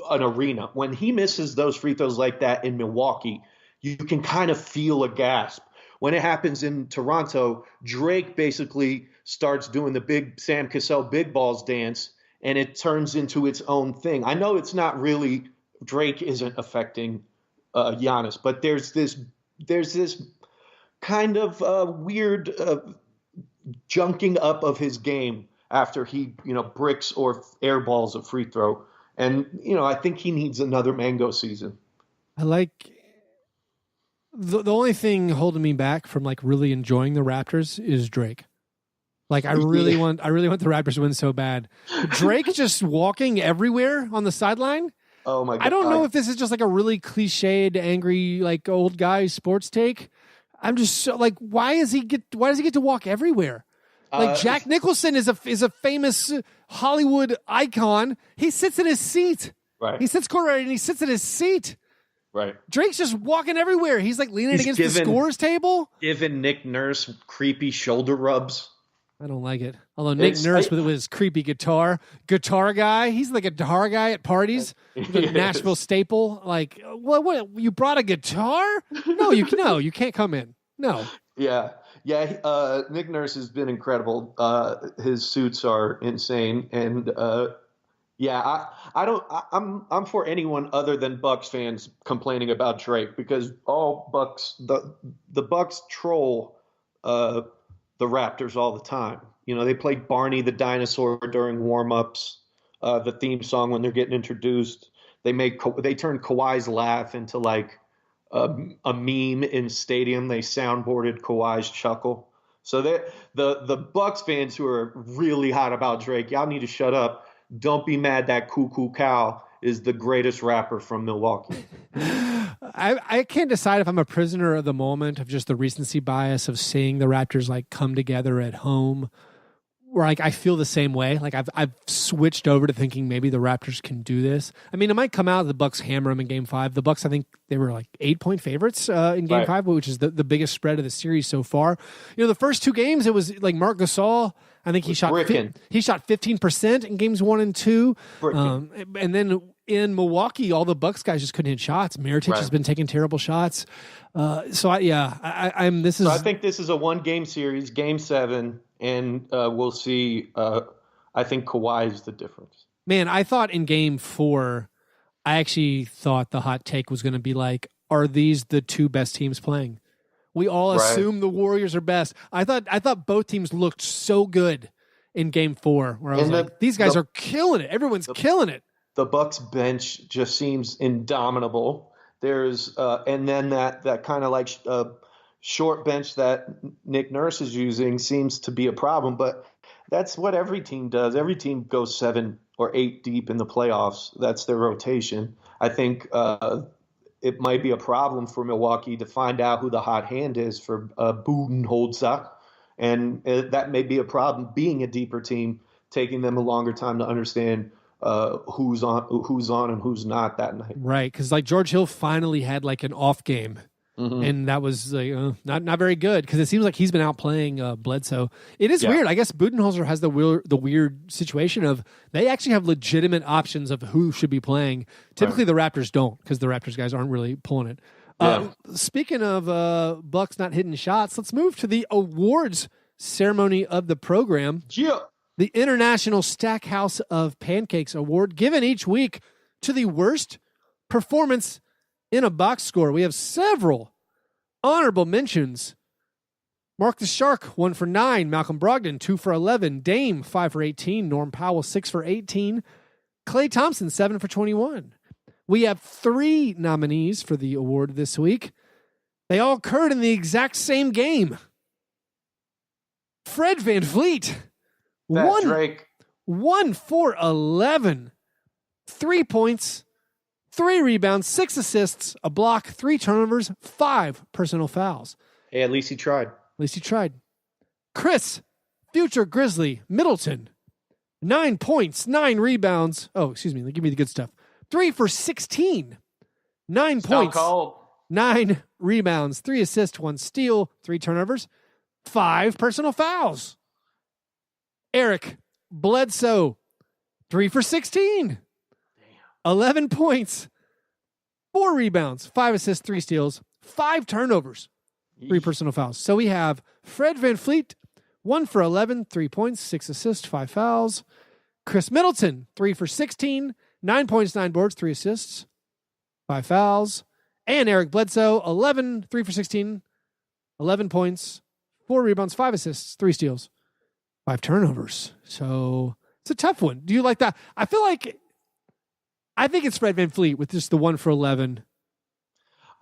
an arena. When he misses those free throws like that in Milwaukee, you can kind of feel a gasp. When it happens in Toronto, Drake basically starts doing the big Sam Cassell big balls dance, and it turns into its own thing. I know it's not really Drake isn't affecting Giannis, but there's this kind of weird junking up of his game after he bricks or airballs a free throw, and I think he needs another Mango season. I like the only thing holding me back from like really enjoying the Raptors is Drake. Like I really want the Raptors to win so bad. Drake just walking everywhere on the sideline. Oh my God. I don't know if this is just like a really cliched, angry, like old guy sports take. I'm just so like, why does he get to walk everywhere? Like Jack Nicholson is a famous Hollywood icon. He sits in his seat. Right. He sits courtside and he sits in his seat. Right. Drake's just walking everywhere. He's like leaning against the scores table. Giving Nick Nurse creepy shoulder rubs. I don't like it. Although Nick Nurse with his creepy guitar guy, he's the guitar guy at parties, the Nashville staple. Like, what? You brought a guitar? No, you can't come in. No. Yeah. Nick Nurse has been incredible. His suits are insane, and I'm for anyone other than Bucks fans complaining about Drake, because all Bucks the Bucks troll the Raptors all the time. They play Barney the dinosaur during warm-ups, the theme song when they're getting introduced. They turn Kawhi's laugh into like a meme in stadium. They soundboarded Kawhi's chuckle. So the Bucks fans who are really hot about Drake, y'all need to shut up. Don't be mad that Cuckoo Cow is the greatest rapper from Milwaukee. I can't decide if I'm a prisoner of the moment of just the recency bias of seeing the Raptors like come together at home, where like I feel the same way. Like I've switched over to thinking maybe the Raptors can do this. I mean, it might come out the Bucks hammer them in Game 5. The Bucks, I think they were like 8-point favorites in Game 5, which is the biggest spread of the series so far. The first two games it was like Marc Gasol. I think he shot 15% in games 1 and 2, and then in Milwaukee, all the Bucks guys just couldn't hit shots. Mirotic has been taking terrible shots. I think this is a 1-game series, Game 7, and we'll see. I think Kawhi is the difference. Man, I thought in Game 4, I actually thought the hot take was going to be like, are these the two best teams playing? We all assume the Warriors are best. I thought both teams looked so good in Game 4, where I was like, these guys are killing it. Everyone's killing it. The Bucks bench just seems indomitable. There's and then that kind of like short bench that Nick Nurse is using seems to be a problem, but that's what every team does. Every team goes 7 or 8 deep in the playoffs. That's their rotation. I think it might be a problem for Milwaukee to find out who the hot hand is for Budenholzer, and that may be a problem being a deeper team, taking them a longer time to understand who's on and who's not that night. Right, because like George Hill finally had like an off game, and that was like not very good, because it seems like he's been out playing Bledsoe. It is weird. I guess Budenholzer has the weird situation of they actually have legitimate options of who should be playing. Typically the Raptors don't, because the Raptors guys aren't really pulling it. Speaking of Bucks not hitting shots, let's move to the awards ceremony of the program. Yeah. The International Stackhouse of Pancakes Award, given each week to the worst performance in a box score. We have several honorable mentions. Mark the Shark, 1 for 9. Malcolm Brogdon, 2 for 11. Dame, 5 for 18. Norm Powell, 6 for 18. Klay Thompson, 7 for 21. We have 3 nominees for the award this week. They all occurred in the exact same game. Fred VanVleet. Drake. 1 for 11. 3 points, 3 rebounds, 6 assists, a block, 3 turnovers, 5 personal fouls. Hey, at least he tried. Chris, future Grizzly, Middleton. 9 points, 9 rebounds. Oh, excuse me. Give me the good stuff. 3 for 16. 9 points. 9 rebounds, 3 assists, 1 steal, 3 turnovers, 5 personal fouls. Eric Bledsoe, 3 for 16. 11 points, 4 rebounds, 5 assists, 3 steals, 5 turnovers, 3 personal fouls. So we have Fred VanVleet, 1 for 11, 3 points, 6 assists, 5 fouls. Chris Middleton, 3 for 16, 9 points, 9 boards, 3 assists, 5 fouls. And Eric Bledsoe, 3 for 16, 11 points, 4 rebounds, 5 assists, 3 steals, 5 turnovers. So it's a tough one. Do you like that? I think it's Fred VanVleet with just the 1 for 11.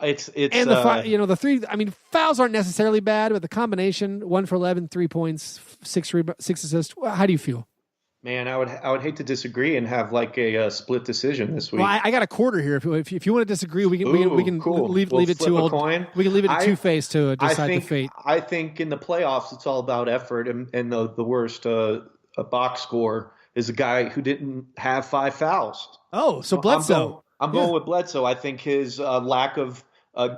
It's and the 3. I mean, fouls aren't necessarily bad, but the combination 1 for 11, 3 points, 6 assists. How do you feel? Man, I would hate to disagree and have like a split decision this week. Well, I got a quarter here. If you want to disagree, we can cool. leave it to old. Coin. We can leave it to Two-Face to decide the fate. I think in the playoffs, it's all about effort, and the worst a box score is a guy who didn't have 5 fouls. Oh, so Bledsoe. I'm going with Bledsoe. I think his lack of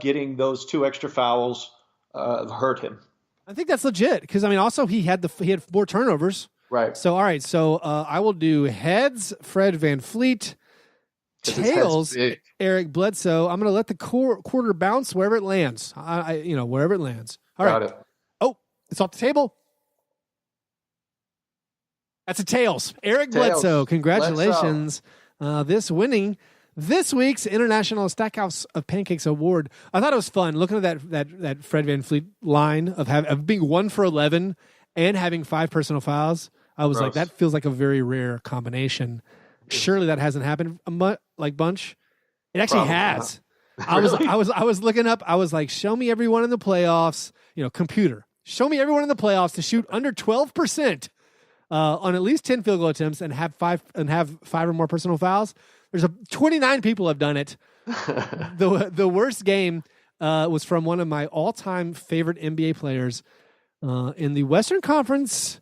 getting those 2 extra fouls hurt him. I think that's legit because also he had more turnovers. Right. So all right. So I will do heads. Fred VanVleet. Tails. Eric Bledsoe. I'm going to let the quarter bounce wherever it lands. Wherever it lands. All right. Got it. Oh, it's off the table. That's a tails. Eric Bledsoe. Congratulations. Winning this week's International Stackhouse of Pancakes Award. I thought it was fun looking at that Fred VanVleet line of being 1 for 11 and having 5 personal fouls. I was like, that feels like a very rare combination. Surely that hasn't happened bunch. It actually has. I was looking up. I was like, show me everyone in the playoffs. Computer. Show me everyone in the playoffs to shoot under 12% on at least 10 field goal attempts and have 5 or more personal fouls. There's 29 people have done it. The worst game was from one of my all-time favorite NBA players in the Western Conference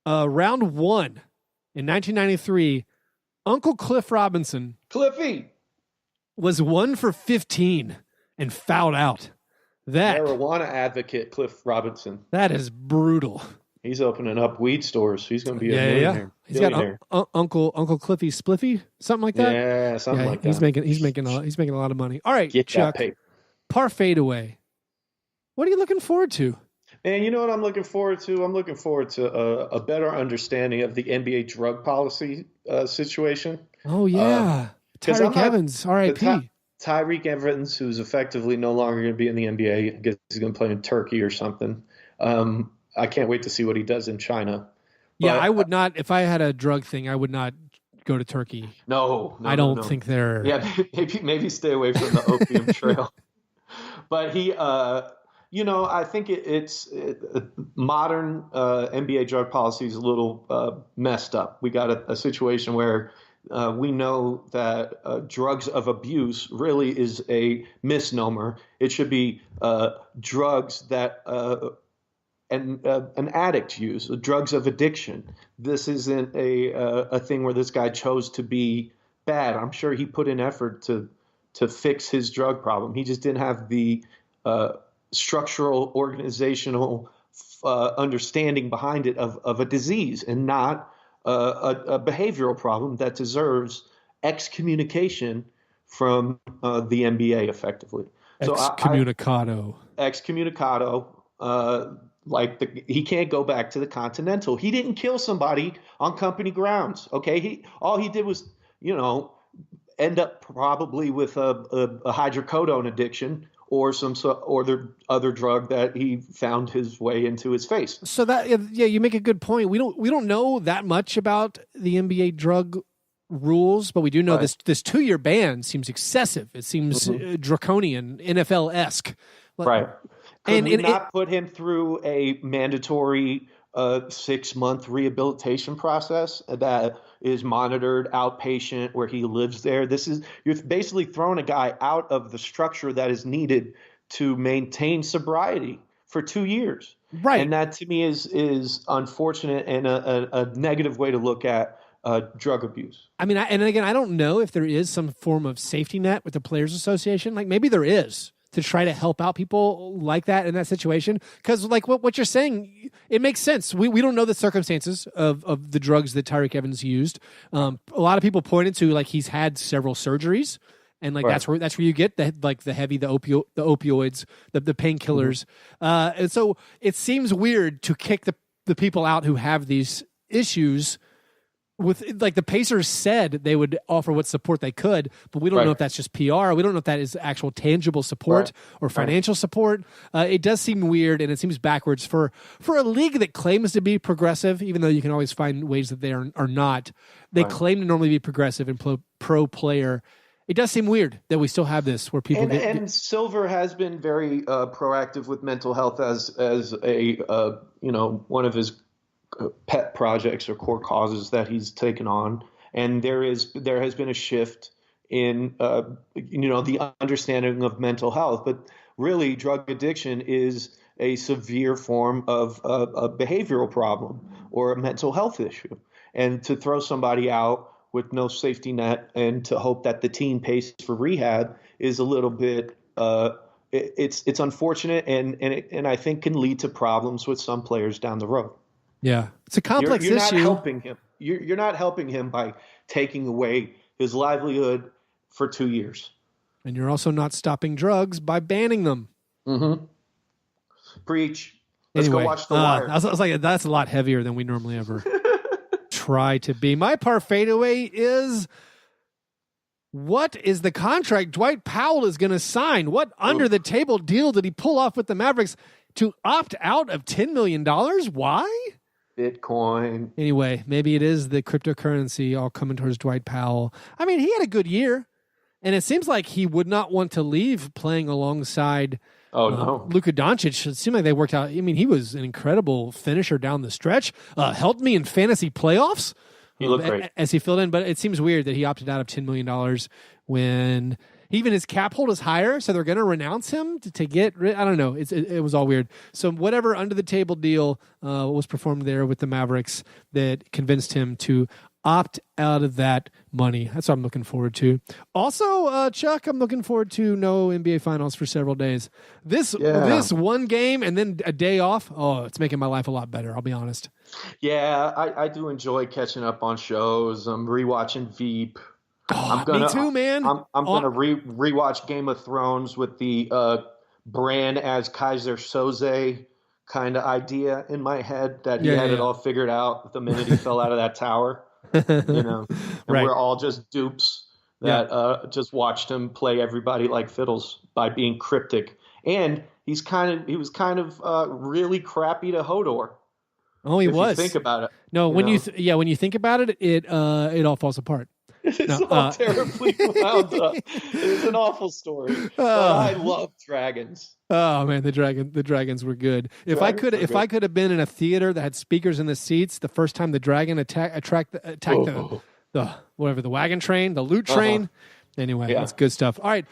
round 1 in 1993. Uncle Cliff Robinson. Cliffy was 1 for 15 and fouled out. That marijuana advocate Cliff Robinson. That is brutal. He's opening up weed stores. He's going to be a millionaire. He's got Uncle Cliffy Spliffy, something like that. Yeah, something like that. He's making a lot of money. All right, get Chuck. That paper. Par fadeaway. What are you looking forward to? And you know what I'm looking forward to? I'm looking forward to a better understanding of the NBA drug policy situation. Oh yeah, Tyreke Evans, R.I.P. Tyreke Evans, who's effectively no longer going to be in the NBA. I guess he's going to play in Turkey or something. I can't wait to see what he does in China. Yeah, I would not. If I had a drug thing, I would not go to Turkey. No, I don't think they're. Yeah, maybe stay away from the opium trail. But he, I think it's modern NBA drug policy is a little messed up. We got a situation where we know that drugs of abuse really is a misnomer. It should be drugs that an addict use, drugs of addiction. This isn't a thing where this guy chose to be bad. I'm sure he put in effort to fix his drug problem. He just didn't have the structural, organizational understanding behind it of a disease and not a behavioral problem that deserves excommunication from the NBA effectively. Excommunicado. Excommunicado. He can't go back to the Continental. He didn't kill somebody on company grounds. Okay, all he did was, end up probably with a hydrocodone addiction or the other drug that he found his way into his face. So that you make a good point. We don't know that much about the NBA drug rules, but we do know this 2-year ban seems excessive. It seems draconian, NFL-esque. Right. Could we not put him through a mandatory 6-month rehabilitation process that is monitored outpatient where he lives there? You're basically throwing a guy out of the structure that is needed to maintain sobriety for 2 years. Right. And that to me is unfortunate and a negative way to look at drug abuse. I mean, I don't know if there is some form of safety net with the Players Association. Like maybe there is. to try to help out people like that in that situation? Because like what you're saying, it makes sense. We don't know the circumstances of the drugs that Tyreek Evans used. A lot of people pointed to like he's had several surgeries. And like that's where you get the opioids, the painkillers, and so it seems weird to kick the people out who have these issues. With like the Pacers said they would offer what support they could, but we don't know if that's just PR. We don't know if that is actual tangible support or financial support. It does seem weird, and it seems backwards for a league that claims to be progressive, even though you can always find ways that they are not. They claim to normally be progressive and pro player. It does seem weird that we still have this where people and Silver has been very proactive with mental health as a one of his pet projects or core causes that he's taken on, and there has been a shift in the understanding of mental health. But really, drug addiction is a severe form of a behavioral problem or a mental health issue, and to throw somebody out with no safety net and to hope that the team pays for rehab is a little bit it's unfortunate and I think can lead to problems with some players down the road. Yeah, it's a complex issue. You're not helping him. You're not helping him by taking away his livelihood for 2 years. And you're also not stopping drugs by banning them. Mm-hmm. Preach. Let's go watch The Wire. I was like, that's a lot heavier than we normally ever try to be. My par fadeaway is, what is the contract Dwight Powell is going to sign? What under-the-table deal did he pull off with the Mavericks to opt out of $10 million? Why? Bitcoin. Anyway, maybe it is the cryptocurrency all coming towards Dwight Powell. I mean, he had a good year, and it seems like he would not want to leave playing alongside Luka Doncic. It seemed like they worked out. I mean, he was an incredible finisher down the stretch. Helped me in fantasy playoffs. He looked great as he filled in, but it seems weird that he opted out of $10 million when even his cap hold is higher, so they're going to renounce him to get rid. I don't know. It was all weird. So whatever under the table deal was performed there with the Mavericks that convinced him to opt out of that money. That's what I'm looking forward to. Also, Chuck, I'm looking forward to no NBA Finals for several days. This one game and then a day off. Oh, it's making my life a lot better. I'll be honest. Yeah, I do enjoy catching up on shows. I'm rewatching Veep. Me too, man. I'm gonna rewatch Game of Thrones with the Bran as Kaiser Soze kind of idea in my head that he had it all figured out the minute he fell out of that tower. And we're all just dupes that just watched him play everybody like fiddles by being cryptic. And he was kind of really crappy to Hodor. Oh, he was. If you think about it. No, when you think about it, it all falls apart. It's all terribly wound up. It's an awful story. But I love dragons. Oh man, the dragons were good. If I could have been in a theater that had speakers in the seats the first time the dragon attacked the wagon train, the loot train. Anyway, that's good stuff. All right,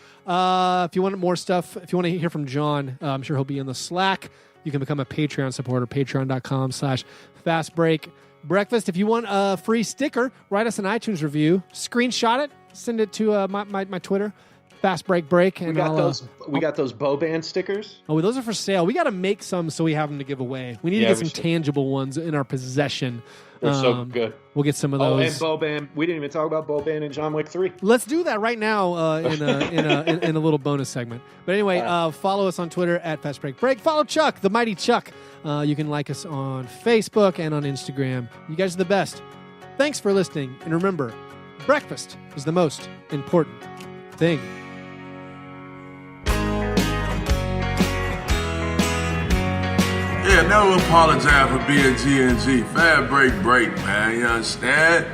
if you want more stuff, if you want to hear from John, I'm sure he'll be in the Slack. You can become a Patreon supporter, patreon.com/fastbreakbreakfast. If you want a free sticker, write us an iTunes review, screenshot it, send it to my Twitter, Fast Break Break. And we got those Bow Band stickers. Oh, those are for sale. We got to make some so we have them to give away. We need to get some tangible ones in our possession. They're so good. We'll get some of those. Oh, and Bow Band. We didn't even talk about Bow Band and John Wick 3. Let's do that right now in a little bonus segment. But anyway, follow us on Twitter at Fast Break Break. Follow Chuck, the Mighty Chuck. You can like us on Facebook and on Instagram. You guys are the best. Thanks for listening. And remember, breakfast is the most important thing. Yeah, never apologize for being G&G. Fast break, man. You understand?